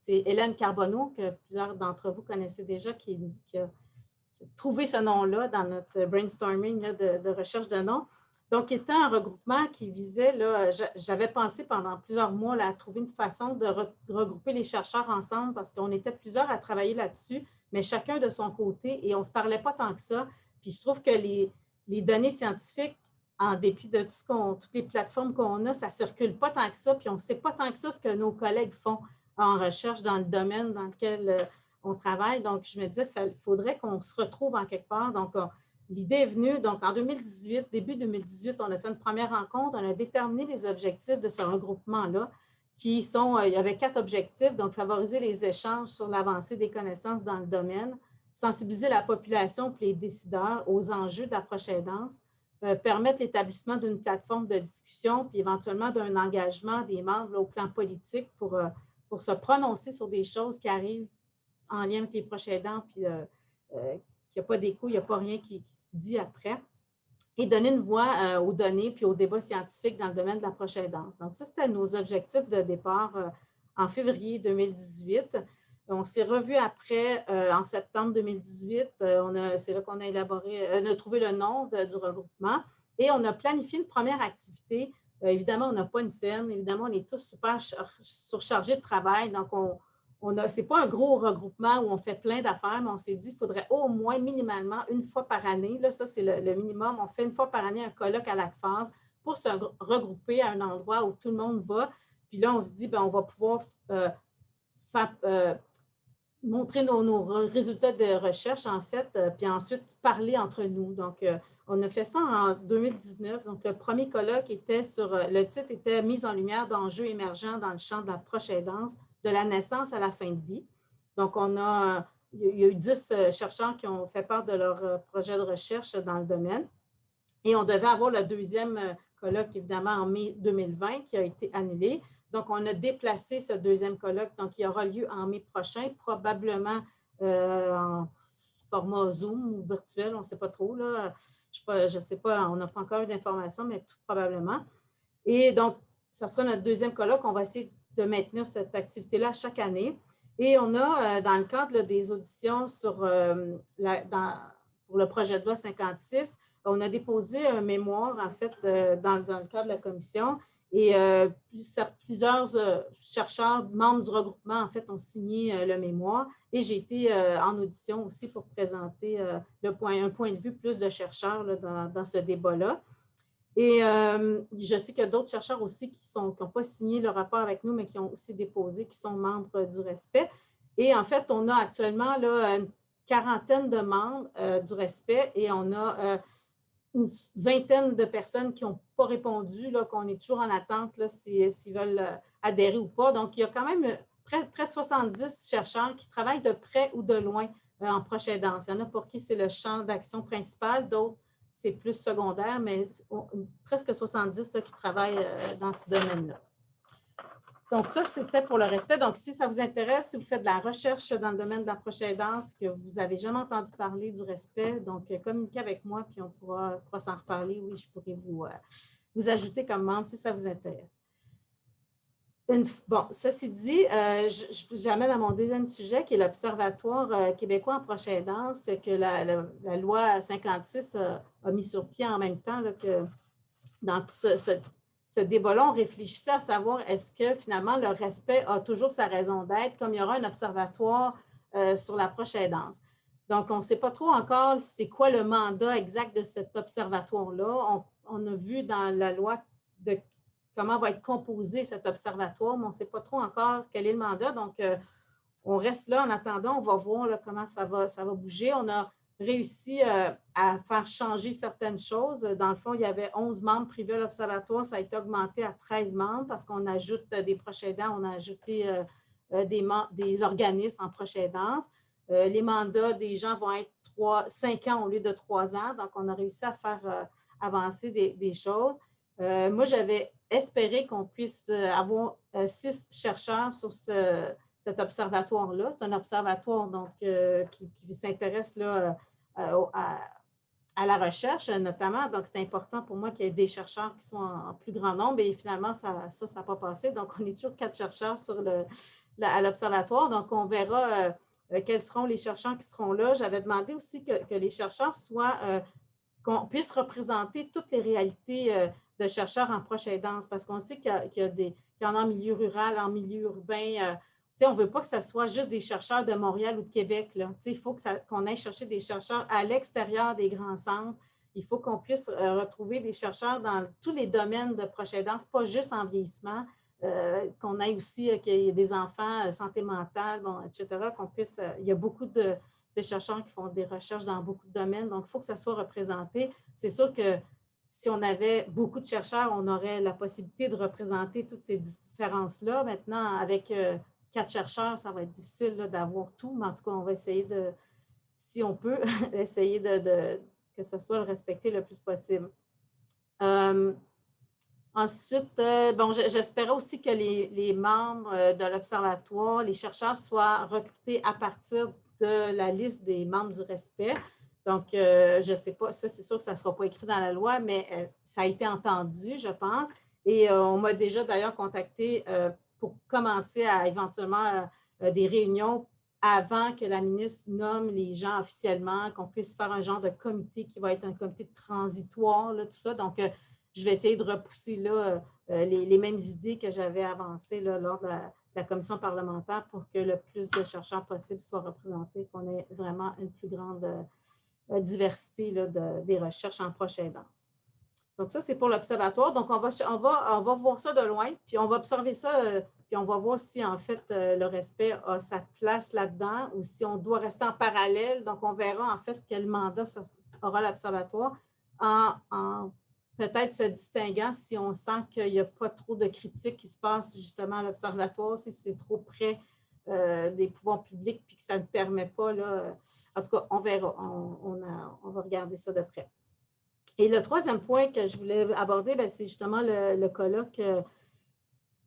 c'est Hélène Carbonneau, que plusieurs d'entre vous connaissez déjà, qui a trouvé ce nom-là dans notre brainstorming là, de recherche de nom. Donc, il était un regroupement qui visait, là, j'avais pensé pendant plusieurs mois là, à trouver une façon de regrouper les chercheurs ensemble parce qu'on était plusieurs à travailler là-dessus, mais chacun de son côté, et on ne se parlait pas tant que ça. Puis je trouve que les données scientifiques, en dépit de toutes les plateformes qu'on a, ça ne circule pas tant que ça, puis on ne sait pas tant que ça ce que nos collègues font en recherche dans le domaine dans lequel on travaille. Donc, je me disais, il faudrait qu'on se retrouve en quelque part. Donc, l'idée est venue, donc en 2018, début 2018, on a fait une première rencontre, on a déterminé les objectifs de ce regroupement-là, qui sont, il y avait 4 objectifs, donc favoriser les échanges sur l'avancée des connaissances dans le domaine, sensibiliser la population et les décideurs aux enjeux de la proche aidance, permettre l'établissement d'une plateforme de discussion, puis éventuellement d'un engagement des membres là, au plan politique pour se prononcer sur des choses qui arrivent en lien avec les proches aidants, puis qu'il n'y a pas d'écho, il n'y a pas rien qui se dit après, et donner une voix aux données puis aux débats scientifiques dans le domaine de la proche aidance. Donc, ça, c'était nos objectifs de départ en février 2018. On s'est revu après, en septembre 2018. C'est là qu'on a on a trouvé le nom du regroupement et on a planifié une première activité. Évidemment, on n'a pas une scène. Évidemment, on est tous super surchargés de travail. Donc, ce n'est pas un gros regroupement où on fait plein d'affaires, mais on s'est dit qu'il faudrait au moins minimalement une fois par année. Là, ça, c'est le minimum. On fait une fois par année un colloque à l'ACFAS pour se regrouper à un endroit où tout le monde va. Puis là, on se dit, on va pouvoir montrer nos résultats de recherche, en fait, puis ensuite parler entre nous. Donc, on a fait ça en 2019. Donc, le premier colloque était le titre était « Mise en lumière d'enjeux émergents dans le champ de la proche aidance, de la naissance à la fin de vie ». Donc, il y a eu 10 chercheurs qui ont fait part de leur projet de recherche dans le domaine. Et on devait avoir le deuxième colloque, évidemment, en mai 2020, qui a été annulé. Donc, on a déplacé ce deuxième colloque, donc il aura lieu en mai prochain, probablement en format Zoom ou virtuel, on ne sait pas trop. Là. Je ne sais pas, on n'a pas encore eu d'informations, mais tout probablement. Et donc, ça sera notre deuxième colloque. On va essayer de maintenir cette activité-là chaque année. Et on a, dans le cadre là, des auditions pour le projet de loi 56, on a déposé un mémoire, en fait, dans le cadre de la commission. Et plusieurs chercheurs, membres du regroupement, en fait, ont signé le mémoire. Et j'ai été en audition aussi pour présenter un point de vue plus de chercheurs là, dans ce débat-là. Et je sais qu'il y a d'autres chercheurs aussi qui n'ont pas signé le rapport avec nous, mais qui ont aussi déposé, qui sont membres du respect. Et en fait, on a actuellement là, une quarantaine de membres du respect et on a une vingtaine de personnes qui n'ont pas répondu, qu'on est toujours en attente s'ils veulent adhérer ou pas. Donc, il y a quand même près de 70 chercheurs qui travaillent de près ou de loin en proche aidance. Il y en a pour qui c'est le champ d'action principal, d'autres, c'est plus secondaire, mais presque 70 qui travaillent dans ce domaine-là. Donc, ça, c'était pour le respect. Donc, si ça vous intéresse, si vous faites de la recherche dans le domaine de la proche aidance, que vous n'avez jamais entendu parler du respect, donc communiquez avec moi, puis on pourra s'en reparler. Oui, je pourrais vous ajouter comme membre si ça vous intéresse. Bon, ceci dit, je vous amène à mon deuxième sujet, qui est l'Observatoire québécois en proche aidance, que la loi 56 a mis sur pied en même temps là, que dans ce débat-là, on réfléchissait à savoir est-ce que finalement le respect a toujours sa raison d'être, comme il y aura un observatoire sur la proche aidance. Donc, on ne sait pas trop encore c'est quoi le mandat exact de cet observatoire-là. On a vu dans la loi de comment va être composé cet observatoire, mais on ne sait pas trop encore quel est le mandat. Donc, on reste là en attendant, on va voir là, comment ça va bouger. On a réussi à faire changer certaines choses. Dans le fond, il y avait 11 membres privés à l'Observatoire. Ça a été augmenté à 13 membres parce qu'on ajoute des proches aidants, on a ajouté des organismes en proche aidance. Les mandats des gens vont être 5 ans au lieu de 3 ans. Donc, on a réussi à faire avancer des choses. Moi, j'avais espéré qu'on puisse avoir 6 chercheurs sur cet observatoire-là. C'est un observatoire donc, qui s'intéresse là, à la recherche, notamment. Donc, c'est important pour moi qu'il y ait des chercheurs qui soient en plus grand nombre. Et finalement, ça n'a pas passé. Donc, on est toujours 4 chercheurs à l'Observatoire. Donc, on verra quels seront les chercheurs qui seront là. J'avais demandé aussi que les chercheurs soient, qu'on puisse représenter toutes les réalités de chercheurs en proche aidance, parce qu'on sait qu'il y en a en milieu rural, en milieu urbain. On ne veut pas que ce soit juste des chercheurs de Montréal ou de Québec. Il faut qu'on aille chercher des chercheurs à l'extérieur des grands centres. Il faut qu'on puisse retrouver des chercheurs dans tous les domaines de proche aidance, pas juste en vieillissement, qu'on aille aussi, qu'il y ait des enfants, santé mentale, bon, etc., qu'on puisse, il y a beaucoup de chercheurs qui font des recherches dans beaucoup de domaines, donc il faut que ça soit représenté. C'est sûr que si on avait beaucoup de chercheurs, on aurait la possibilité de représenter toutes ces différences-là. Maintenant, avec 4 chercheurs, ça va être difficile d'avoir tout, mais en tout cas, on va essayer de, si on peut, essayer que ce soit respecté le plus possible. Ensuite, bon, j'espérais aussi que les membres de l'Observatoire, les chercheurs, soient recrutés à partir de la liste des membres du respect. Donc, je ne sais pas, ça, c'est sûr que ça ne sera pas écrit dans la loi, mais ça a été entendu, je pense. Et on m'a déjà d'ailleurs contacté pour commencer à éventuellement des réunions avant que la ministre nomme les gens officiellement, qu'on puisse faire un genre de comité qui va être un comité transitoire, là, tout ça. Donc, je vais essayer de repousser là, les mêmes idées que j'avais avancées là, lors de la commission parlementaire pour que le plus de chercheurs possible soient représentés, qu'on ait vraiment une plus grande diversité là, des recherches en proche aidance. Donc, ça, c'est pour l'Observatoire. Donc, on va voir ça de loin, puis on va observer ça, puis on va voir si, en fait, le respect a sa place là-dedans ou si on doit rester en parallèle. Donc, on verra, en fait, quel mandat ça aura l'Observatoire en peut-être se distinguant si on sent qu'il n'y a pas trop de critiques qui se passent justement à l'Observatoire, si c'est trop près des pouvoirs publics puis que ça ne permet pas. Là, en tout cas, on verra. On va regarder ça de près. Et le troisième point que je voulais aborder, c'est justement le colloque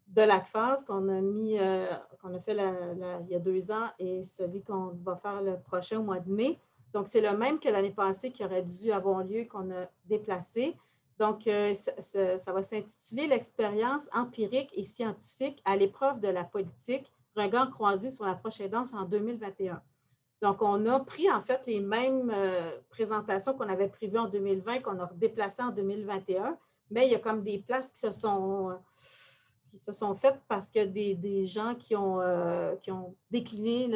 de l'ACFAS qu'on a fait il y a 2 ans et celui qu'on va faire le prochain au mois de mai. Donc, c'est le même que l'année passée qui aurait dû avoir lieu, qu'on a déplacé. Donc, ça va s'intituler « L'expérience empirique et scientifique à l'épreuve de la politique, regard croisé sur la proche aidance en 2021 ». Donc, on a pris en fait les mêmes présentations qu'on avait prévues en 2020, qu'on a redéplacées en 2021, mais il y a comme des places qui se sont faites parce que des gens qui ont décliné,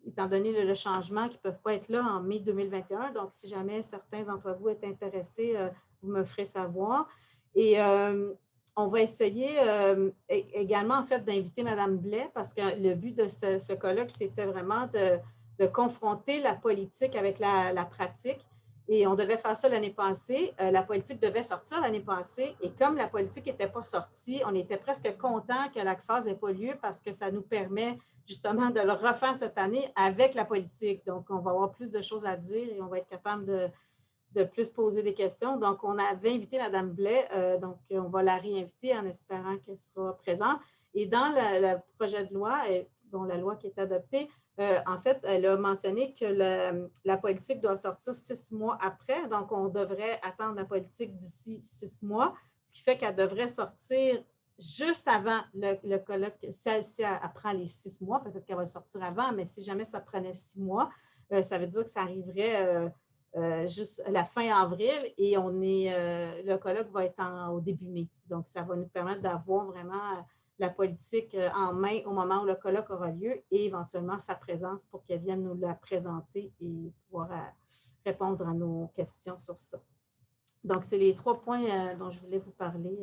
étant donné le changement, qui ne peuvent pas être là en mai 2021. Donc, si jamais certains d'entre vous êtes intéressés, vous me ferez savoir. Et on va essayer également, en fait, d'inviter Mme Blais parce que le but de ce colloque, c'était vraiment de confronter la politique avec la pratique. Et on devait faire ça l'année passée. La politique devait sortir l'année passée. Et comme la politique n'était pas sortie, on était presque content que l'ACFAS n'ait pas lieu parce que ça nous permet justement de le refaire cette année avec la politique. Donc, on va avoir plus de choses à dire et on va être capable de plus poser des questions. Donc, on avait invité Mme Blais, donc on va la réinviter en espérant qu'elle sera présente. Et dans le projet de loi, dont la loi qui est adoptée, en fait, elle a mentionné que la politique doit sortir 6 mois après. Donc, on devrait attendre la politique d'ici 6 mois, ce qui fait qu'elle devrait sortir juste avant le colloque. Celle-ci apprend les 6 mois, peut-être qu'elle va sortir avant, mais si jamais ça prenait 6 mois, ça veut dire que ça arriverait juste la fin avril et le colloque va être au début mai. Donc, ça va nous permettre d'avoir vraiment la politique en main au moment où le colloque aura lieu et éventuellement sa présence pour qu'elle vienne nous la présenter et pouvoir répondre à nos questions sur ça. Donc, c'est les 3 points dont je voulais vous parler.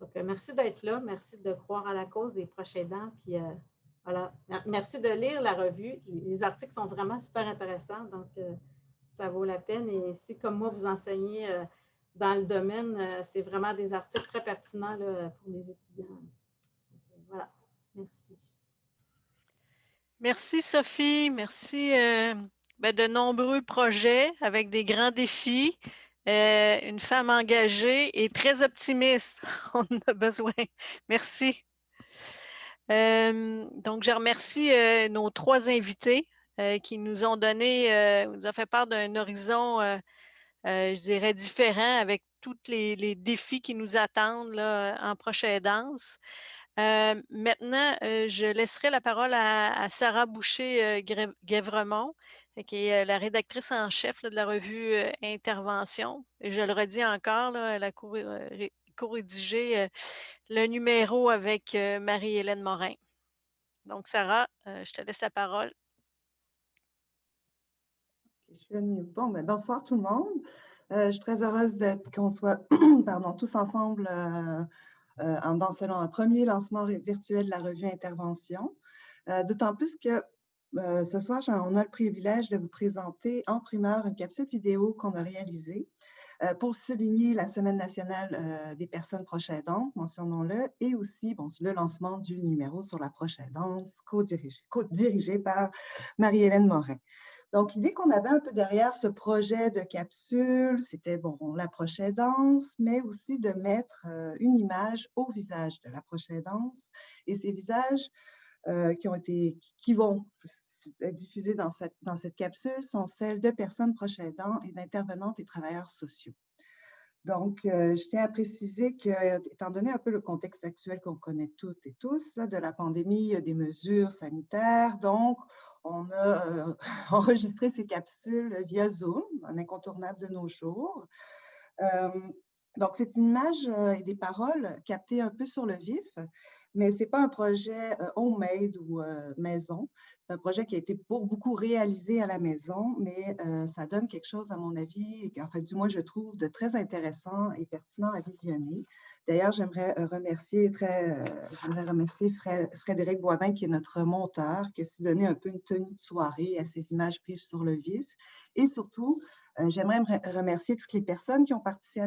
Donc, merci d'être là. Merci de croire à la cause des proches aidants. Puis, voilà. Merci de lire la revue. Les articles sont vraiment super intéressants. Donc, ça vaut la peine. Et si, comme moi, vous enseignez dans le domaine, c'est vraiment des articles très pertinents là, pour les étudiants. Donc, voilà. Merci. Merci, Sophie. Merci. De nombreux projets avec des grands défis. Une femme engagée et très optimiste. On en a besoin. Merci. Donc, je remercie nos 3 invités qui nous ont fait part d'un horizon, je dirais, différent avec tous les défis qui nous attendent là, en proche aidance. Maintenant, je laisserai la parole à Sarah Boucher, Guèvremont, qui est, la rédactrice en chef, là, de la revue, Intervention, et je le redis encore, là, elle a co-rédigé, le numéro avec, Marie-Hélène Morin. Donc Sarah, je te laisse la parole. Bon, ben, bonsoir tout le monde. Je suis très heureuse qu'on soit pardon, tous ensemble dans un premier lancement virtuel de la revue Intervention. D'autant plus que ce soir, on a le privilège de vous présenter en primeur une capsule vidéo qu'on a réalisée pour souligner la Semaine nationale des personnes proches aidantes, mentionnons-le, et aussi bon, le lancement du numéro sur la proche aidance, co-dirigé par Marie-Hélène Morin. Donc, l'idée qu'on avait un peu derrière ce projet de capsule, c'était bon, la proche aidance, mais aussi de mettre une image au visage de la proche aidance. Et ces visages qui vont être diffusés dans cette capsule sont celles de personnes proches aidants et d'intervenantes et travailleurs sociaux. Donc, je tiens à préciser que, étant donné un peu le contexte actuel qu'on connaît toutes et tous, là, de la pandémie, des mesures sanitaires, donc on a enregistré ces capsules via Zoom, un incontournable de nos jours. Donc, c'est une image et des paroles captées un peu sur le vif, mais ce n'est pas un projet homemade ou maison. C'est un projet qui a été pour beaucoup réalisé à la maison, mais ça donne quelque chose, à mon avis, en fait, du moins, je trouve, de très intéressant et pertinent à visionner. D'ailleurs, j'aimerais remercier Frédéric Boivin, qui est notre monteur, qui a su donner un peu une tenue de soirée à ces images prises sur le vif. Et surtout, j'aimerais remercier toutes les personnes qui ont participé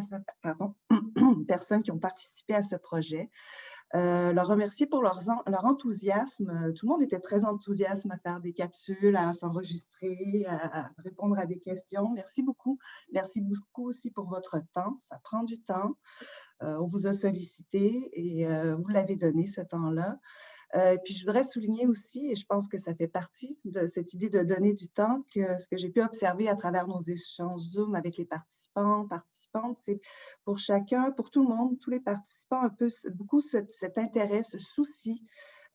à ce projet. Leur remercier pour leur enthousiasme. Tout le monde était très enthousiaste à faire des capsules, à s'enregistrer, à répondre à des questions. Merci beaucoup. Merci beaucoup aussi pour votre temps. Ça prend du temps. On vous a sollicité et vous l'avez donné ce temps-là. Puis je voudrais souligner aussi, et je pense que ça fait partie de cette idée de donner du temps, que ce que j'ai pu observer à travers nos échanges Zoom avec les participantes, c'est pour chacun, pour tout le monde, tous les participants, beaucoup cet intérêt, ce souci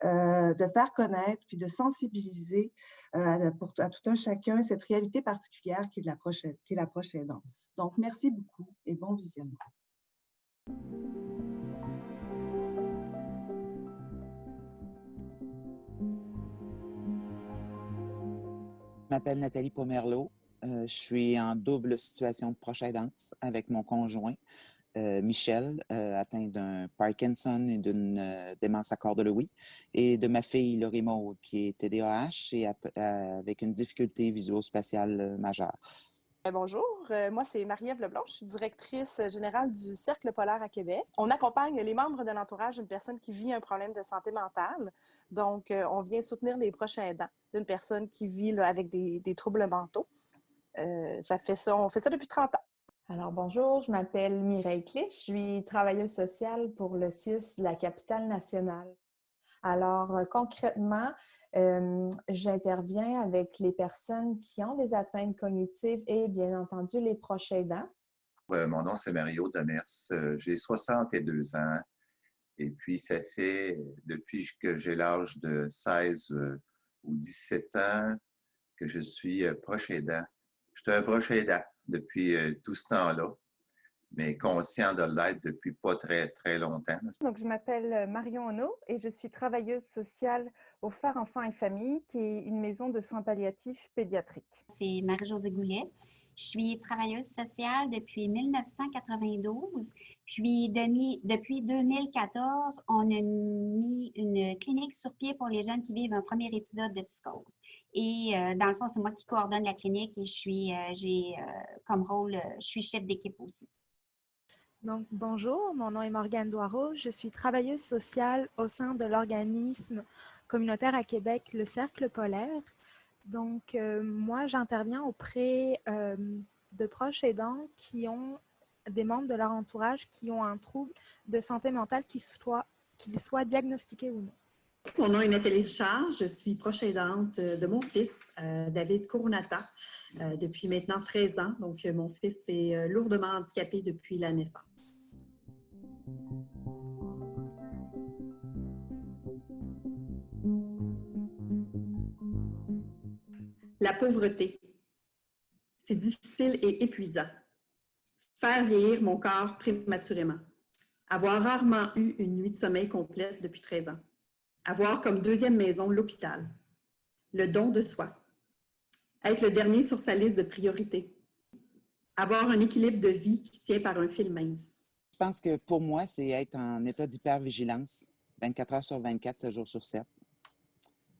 de faire connaître puis de sensibiliser à tout un chacun cette réalité particulière qui est l'approche aidance. Donc, merci beaucoup et bon visionnement. Je m'appelle Nathalie Pomerleau. Je suis en double situation de proche aidance avec mon conjoint, Michel, atteint d'un Parkinson et d'une démence à corps de Lewy, et de ma fille, Laurie Maud, qui est TDAH et avec une difficulté visuo-spatiale majeure. Bonjour, moi c'est Marie-Ève Leblanc, je suis directrice générale du Cercle polaire à Québec. On accompagne les membres de l'entourage d'une personne qui vit un problème de santé mentale. Donc, on vient soutenir les proches aidants d'une personne qui vit là, avec des troubles mentaux. On fait ça depuis 30 ans. Alors bonjour, je m'appelle Mireille Clich, je suis travailleuse sociale pour le CIUS de la capitale nationale. Alors concrètement, j'interviens avec les personnes qui ont des atteintes cognitives et bien entendu les proches aidants. Mon nom c'est Mario Demers, j'ai 62 ans et puis ça fait depuis que j'ai l'âge de 16 ou 17 ans que je suis proche aidant. Je suis un proche aidant depuis tout ce temps-là, mais conscient de l'être depuis pas très, très longtemps. Donc, je m'appelle Marion Ono et je suis travailleuse sociale au Phare Enfants et Familles, qui est une maison de soins palliatifs pédiatriques. C'est Marie-Josée Goulet. Je suis travailleuse sociale depuis 1992. Puis, depuis 2014, on a mis une clinique sur pied pour les jeunes qui vivent un premier épisode de psychose. Et dans le fond, c'est moi qui coordonne la clinique et j'ai comme rôle, je suis chef d'équipe aussi. Donc, bonjour, mon nom est Morgane Doireau. Je suis travailleuse sociale au sein de l'organisme communautaire à Québec, le Cercle polaire. Donc, moi, j'interviens auprès de proches aidants qui ont des membres de leur entourage qui ont un trouble de santé mentale qu'il soit diagnostiqué ou non. Mon nom est Nathalie Richard, je suis proche aidante de mon fils, David Cournata, depuis maintenant 13 ans. Donc, mon fils est lourdement handicapé depuis la naissance. La pauvreté. C'est difficile et épuisant. Faire vieillir mon corps prématurément. Avoir rarement eu une nuit de sommeil complète depuis 13 ans. Avoir comme deuxième maison l'hôpital. Le don de soi. Être le dernier sur sa liste de priorités. Avoir un équilibre de vie qui tient par un fil mince. Je pense que pour moi, c'est être en état d'hypervigilance, 24 heures sur 24, 7 jours sur 7.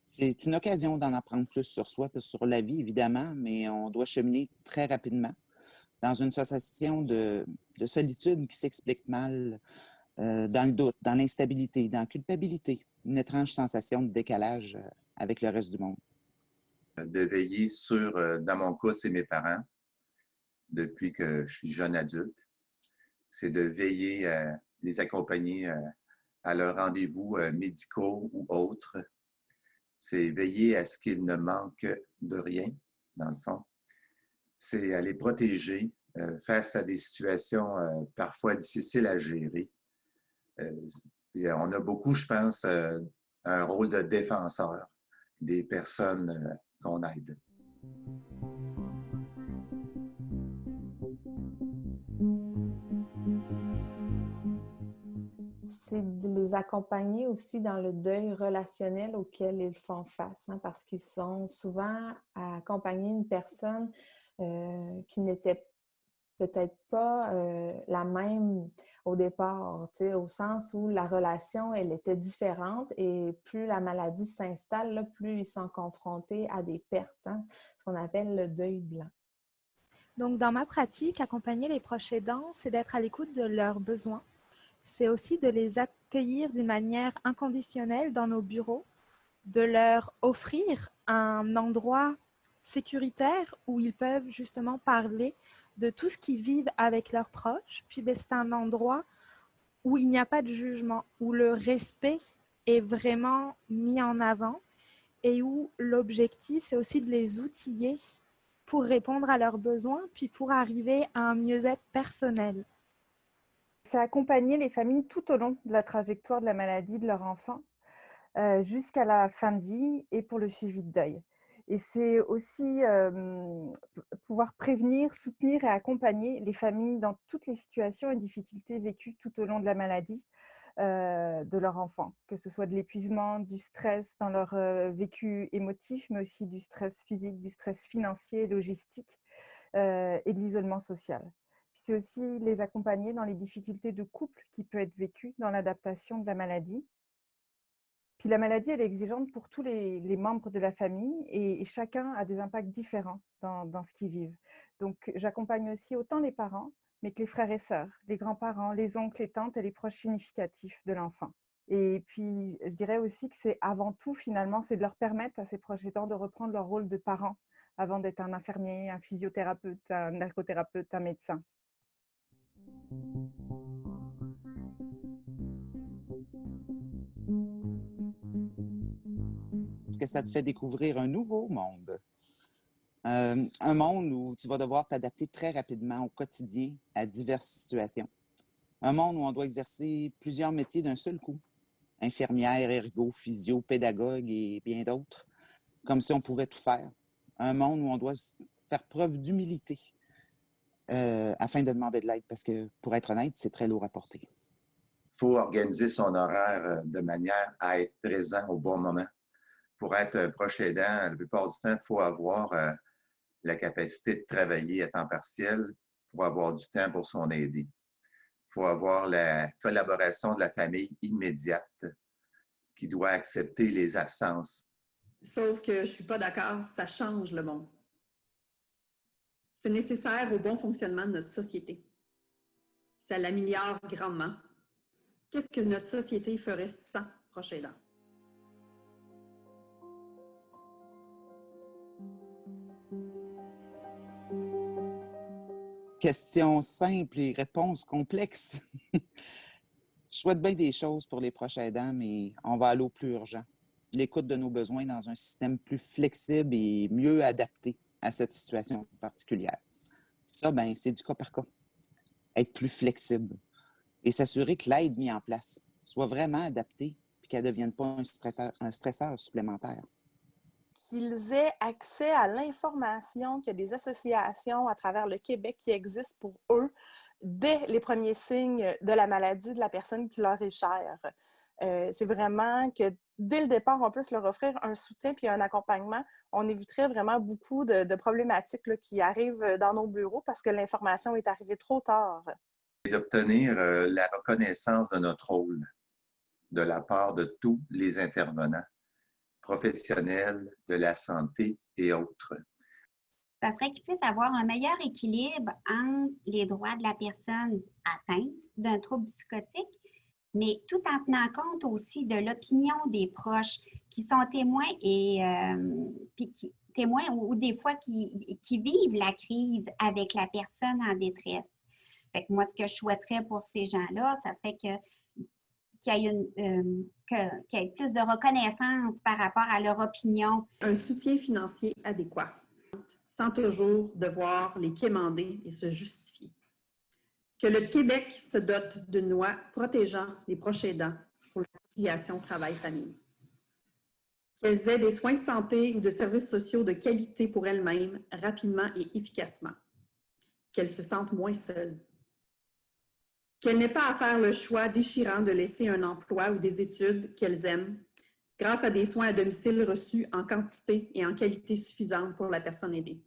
C'est une occasion d'en apprendre plus sur soi, plus sur la vie, évidemment, mais on doit cheminer très rapidement dans une sensation de solitude qui s'explique mal, dans le doute, dans l'instabilité, dans la culpabilité, une étrange sensation de décalage avec le reste du monde. De veiller sur, dans mon cas, c'est mes parents, depuis que je suis jeune adulte. C'est de veiller à les accompagner à leurs rendez-vous médicaux ou autres. C'est veiller à ce qu'ils ne manquent de rien, dans le fond. C'est à les protéger face à des situations parfois difficiles à gérer. On a beaucoup, je pense, un rôle de défenseur des personnes qu'on aide. C'est de les accompagner aussi dans le deuil relationnel auquel ils font face, hein, parce qu'ils sont souvent à accompagner une personne qui n'était peut-être pas la même au départ, au sens où la relation, elle était différente et plus la maladie s'installe, là, plus ils sont confrontés à des pertes, hein, ce qu'on appelle le deuil blanc. Donc, dans ma pratique, accompagner les proches aidants, c'est d'être à l'écoute de leurs besoins. C'est aussi de les accueillir d'une manière inconditionnelle dans nos bureaux, de leur offrir un endroit sécuritaire où ils peuvent justement parler de tout ce qu'ils vivent avec leurs proches. Puis c'est un endroit où il n'y a pas de jugement, où le respect est vraiment mis en avant et où l'objectif, c'est aussi de les outiller pour répondre à leurs besoins, puis pour arriver à un mieux-être personnel. C'est accompagner les familles tout au long de la trajectoire de la maladie de leur enfant, jusqu'à la fin de vie et pour le suivi de deuil. Et c'est aussi pouvoir prévenir, soutenir et accompagner les familles dans toutes les situations et difficultés vécues tout au long de la maladie de leur enfant, que ce soit de l'épuisement, du stress dans leur vécu émotif, mais aussi du stress physique, du stress financier, logistique et de l'isolement social. Puis c'est aussi les accompagner dans les difficultés de couple qui peuvent être vécues dans l'adaptation de la maladie. Puis la maladie, elle est exigeante pour tous les membres de la famille et chacun a des impacts différents dans ce qu'ils vivent. Donc, j'accompagne aussi autant les parents, mais que les frères et sœurs, les grands-parents, les oncles, les tantes et les proches significatifs de l'enfant. Et puis, je dirais aussi que c'est avant tout, finalement, c'est de leur permettre à ces proches aidants de reprendre leur rôle de parents avant d'être un infirmier, un physiothérapeute, un ergothérapeute, un médecin. Que ça te fait découvrir un nouveau monde. Un monde où tu vas devoir t'adapter très rapidement au quotidien à diverses situations. Un monde où on doit exercer plusieurs métiers d'un seul coup. Infirmière, ergo, physio, pédagogue et bien d'autres. Comme si on pouvait tout faire. Un monde où on doit faire preuve d'humilité afin de demander de l'aide parce que, pour être honnête, c'est très lourd à porter. Il faut organiser son horaire de manière à être présent au bon moment. Pour être un proche aidant, la plupart du temps, il faut avoir la capacité de travailler à temps partiel pour avoir du temps pour son aidé. Il faut avoir la collaboration de la famille immédiate qui doit accepter les absences. Sauf que je ne suis pas d'accord, ça change le monde. C'est nécessaire au bon fonctionnement de notre société. Ça l'améliore grandement. Qu'est-ce que notre société ferait sans proche aidant? Questions simples et réponses complexes. Je souhaite bien des choses pour les proches aidants, mais on va aller au plus urgent. L'écoute de nos besoins dans un système plus flexible et mieux adapté à cette situation particulière. Ça, ben, c'est du cas par cas. Être plus flexible et s'assurer que l'aide mise en place soit vraiment adaptée et qu'elle ne devienne pas un stresseur supplémentaire. qu'ils aient accès à l'information, qu'il y a des associations à travers le Québec qui existent pour eux dès les premiers signes de la maladie de la personne qui leur est chère. C'est vraiment que dès le départ, on puisse leur offrir un soutien puis un accompagnement. On éviterait vraiment beaucoup de problématiques là, qui arrivent dans nos bureaux parce que l'information est arrivée trop tard. Et d'obtenir la reconnaissance de notre rôle de la part de tous les intervenants, professionnels de la santé et autres. Ça serait qu'il puisse avoir un meilleur équilibre entre les droits de la personne atteinte d'un trouble psychotique, mais tout en tenant compte aussi de l'opinion des proches qui sont témoins et témoins ou des fois qui vivent la crise avec la personne en détresse. Fait que moi, ce que je souhaiterais pour ces gens-là, ça serait qu'il y ait plus de reconnaissance par rapport à leur opinion. Un soutien financier adéquat, sans toujours devoir les quémander et se justifier. Que le Québec se dote d'une loi protégeant les proches aidants pour la conciliation travail-famille. Qu'elles aient des soins de santé ou de services sociaux de qualité pour elles-mêmes, rapidement et efficacement. Qu'elles se sentent moins seules. Qu'elles n'aient pas à faire le choix déchirant de laisser un emploi ou des études qu'elles aiment grâce à des soins à domicile reçus en quantité et en qualité suffisante pour la personne aidée.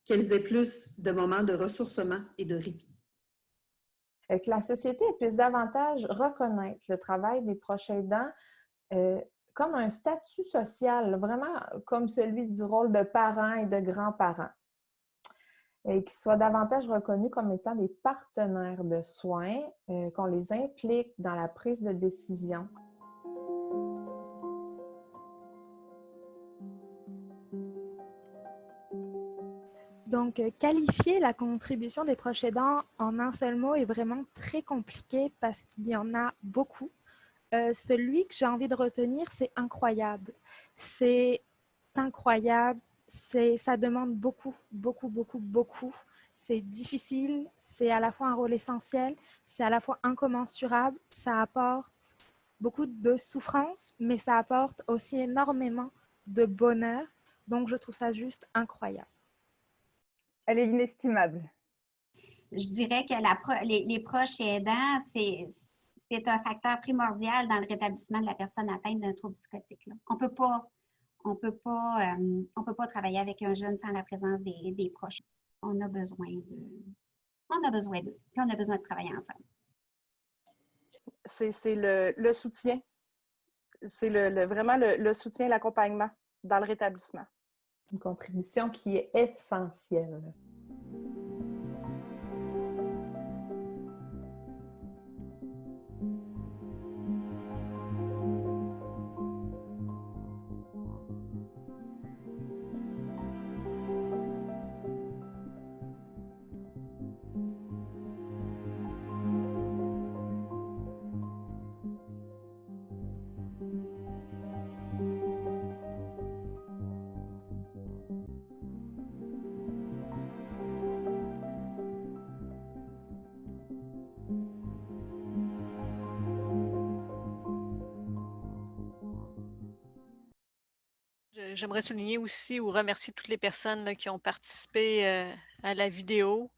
Qu'elles aient plus de moments de ressourcement et de répit. Que la société puisse davantage reconnaître le travail des proches aidants comme un statut social, vraiment comme celui du rôle de parents et de grands-parents. Et qu'ils soient davantage reconnus comme étant des partenaires de soins, qu'on les implique dans la prise de décision. Donc, qualifier la contribution des proches aidants en un seul mot est vraiment très compliqué parce qu'il y en a beaucoup. Celui que j'ai envie de retenir, c'est incroyable. C'est incroyable. Ça demande beaucoup, beaucoup, beaucoup, beaucoup. C'est difficile, c'est à la fois un rôle essentiel, c'est à la fois incommensurable, ça apporte beaucoup de souffrance, mais ça apporte aussi énormément de bonheur. Donc, je trouve ça juste incroyable. Elle est inestimable. Je dirais que les proches aidants, c'est un facteur primordial dans le rétablissement de la personne atteinte d'un trouble psychotique. Là. On peut pas travailler avec un jeune sans la présence des proches. On a besoin d'eux. Puis on a besoin de travailler ensemble. C'est le soutien. C'est vraiment le soutien, l'accompagnement dans le rétablissement. Une contribution qui est essentielle. J'aimerais souligner aussi ou remercier toutes les personnes là, qui ont participé à la vidéo,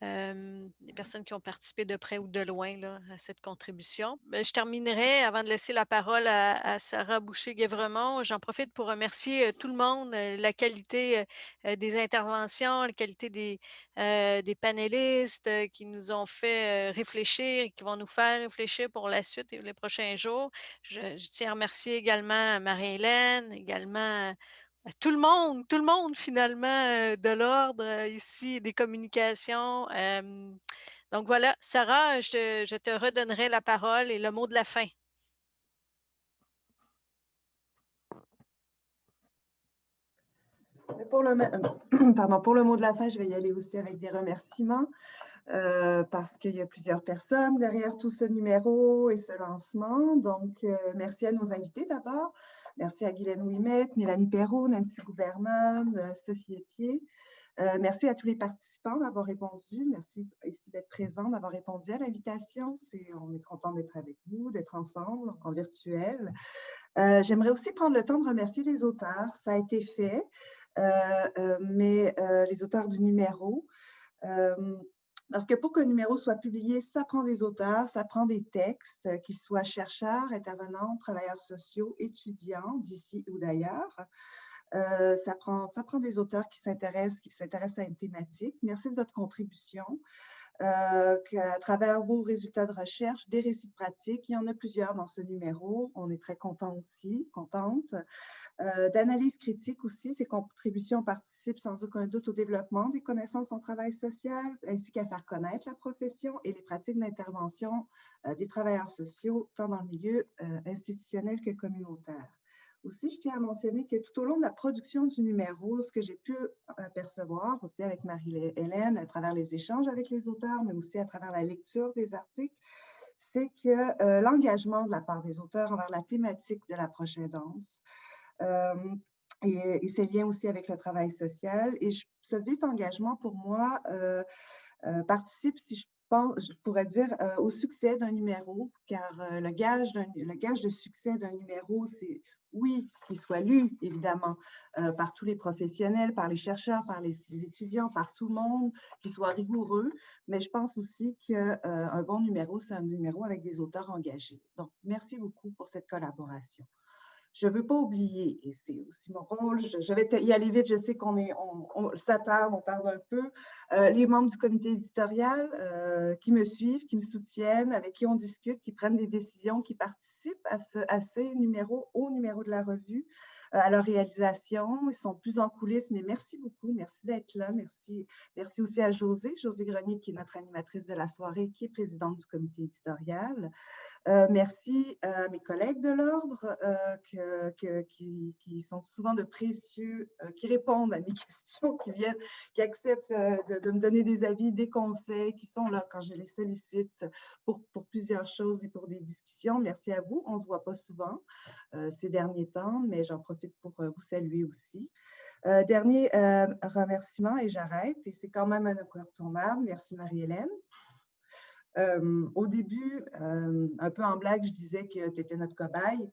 les personnes qui ont participé de près ou de loin là, à cette contribution. Je terminerai avant de laisser la parole à Sarah Boucher-Guévremont. J'en profite pour remercier tout le monde, la qualité des interventions, la qualité des panélistes qui nous ont fait réfléchir et qui vont nous faire réfléchir pour la suite et les prochains jours. Je tiens à remercier également Marie-Hélène, également tout le monde finalement de l'ordre ici, des communications. Donc voilà, Sarah, je te redonnerai la parole et le mot de la fin. Pour le mot de la fin, je vais y aller aussi avec des remerciements parce qu'il y a plusieurs personnes derrière tout ce numéro et ce lancement. Donc, merci à nos invités d'abord. Merci à Guylaine Ouimet, Mélanie Perrault, Nancy Gouberman, Sophie Etier. Merci à tous les participants d'avoir répondu. Merci ici d'être présents, d'avoir répondu à l'invitation. On est content d'être avec vous, d'être ensemble en virtuel. J'aimerais aussi prendre le temps de remercier les auteurs. Ça a été fait, mais les auteurs du numéro. Parce que pour qu'un numéro soit publié, ça prend des auteurs, ça prend des textes, qu'ils soient chercheurs, intervenants, travailleurs sociaux, étudiants d'ici ou d'ailleurs. Ça prend des auteurs qui s'intéressent à une thématique. Merci de votre contribution. Qu'à travers vos résultats de recherche, des récits pratiques, il y en a plusieurs dans ce numéro. On est très contente. D'analyse critique aussi, ces contributions participent sans aucun doute au développement des connaissances en travail social, ainsi qu'à faire connaître la profession et les pratiques d'intervention des travailleurs sociaux, tant dans le milieu institutionnel que communautaire. Aussi, je tiens à mentionner que tout au long de la production du numéro, ce que j'ai pu apercevoir aussi avec Marie-Hélène, à travers les échanges avec les auteurs, mais aussi à travers la lecture des articles, c'est que l'engagement de la part des auteurs envers la thématique de la prochaine danse et ses liens aussi avec le travail social. Et ce vif engagement, pour moi, participe, si je pourrais dire, au succès d'un numéro, car le gage de succès d'un numéro, c'est, oui, qu'il soit lu, évidemment, par tous les professionnels, par les chercheurs, par les étudiants, par tout le monde, qu'il soit rigoureux, mais je pense aussi qu'un bon numéro, c'est un numéro avec des auteurs engagés. Donc, merci beaucoup pour cette collaboration. Je ne veux pas oublier, et c'est aussi mon rôle, je vais y aller vite, je sais ça tarde, on tarde un peu, les membres du comité éditorial qui me suivent, qui me soutiennent, avec qui on discute, qui prennent des décisions, qui participent à ces numéros, au numéro de la revue, à leur réalisation. Ils sont plus en coulisses, mais merci beaucoup, merci d'être là, merci aussi à José Grenier, qui est notre animatrice de la soirée, qui est présidente du comité éditorial. Merci à mes collègues de l'Ordre qui sont souvent de précieux, qui répondent à mes questions, qui acceptent de me donner des avis, des conseils, qui sont là quand je les sollicite pour plusieurs choses et pour des discussions. Merci à vous. On ne se voit pas souvent ces derniers temps, mais j'en profite pour vous saluer aussi. Dernier remerciement, et j'arrête, et c'est quand même un incontournable. Merci Marie-Hélène. Au début, un peu en blague, je disais que tu étais notre cobaye.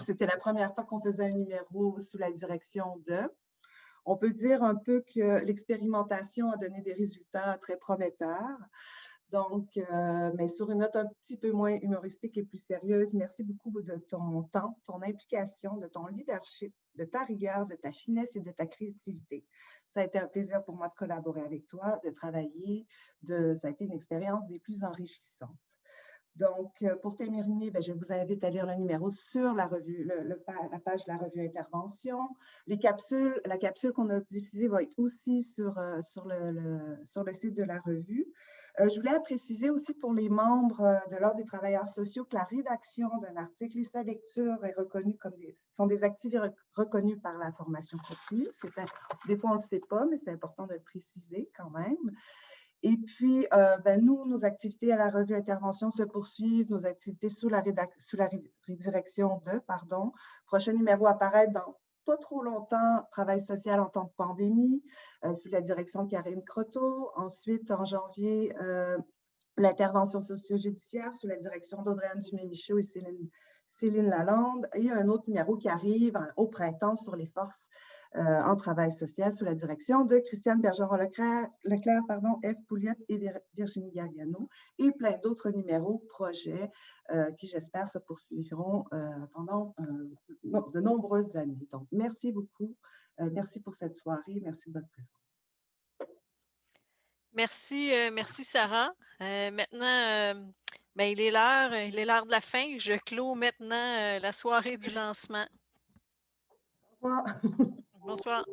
C'était la première fois qu'on faisait un numéro sous la direction de. On peut dire un peu que l'expérimentation a donné des résultats très prometteurs. Donc, mais sur une note un petit peu moins humoristique et plus sérieuse, merci beaucoup de ton temps, ton implication, de ton leadership, de ta rigueur, de ta finesse et de ta créativité. Ça a été un plaisir pour moi de collaborer avec toi, de travailler. Ça a été une expérience des plus enrichissantes. Donc, pour terminer, je vous invite à lire le numéro sur la revue, la page de la revue Intervention. La capsule qu'on a diffusée va être aussi sur le site de la revue. Je voulais préciser aussi pour les membres de l'Ordre des travailleurs sociaux que la rédaction d'un article et sa lecture est reconnue sont des activités reconnues par la formation continue. Des fois, on ne le sait pas, mais c'est important de le préciser quand même. Et puis, nos activités à la revue Intervention se poursuivent, nos activités sous la direction de, Prochain numéro apparaît dans pas trop longtemps, Travail social en temps de pandémie, sous la direction de Karine Croteau. Ensuite, en janvier, l'intervention socio-judiciaire sous la direction d'Audrey-Anne Dumais-Michaud et Céline Lalande. Et un autre numéro qui arrive au printemps sur les forces en travail social sous la direction de Christiane Bergeron-Leclerc, F. Pouliot et Virginie Gargano, et plein d'autres numéros, projets qui, j'espère, se poursuivront pendant de nombreuses années. Donc, merci beaucoup. Merci pour cette soirée. Merci de votre présence. Merci Sarah. Maintenant, il est l'heure de la fin. Je clôt maintenant la soirée du lancement. Au revoir. Bonsoir.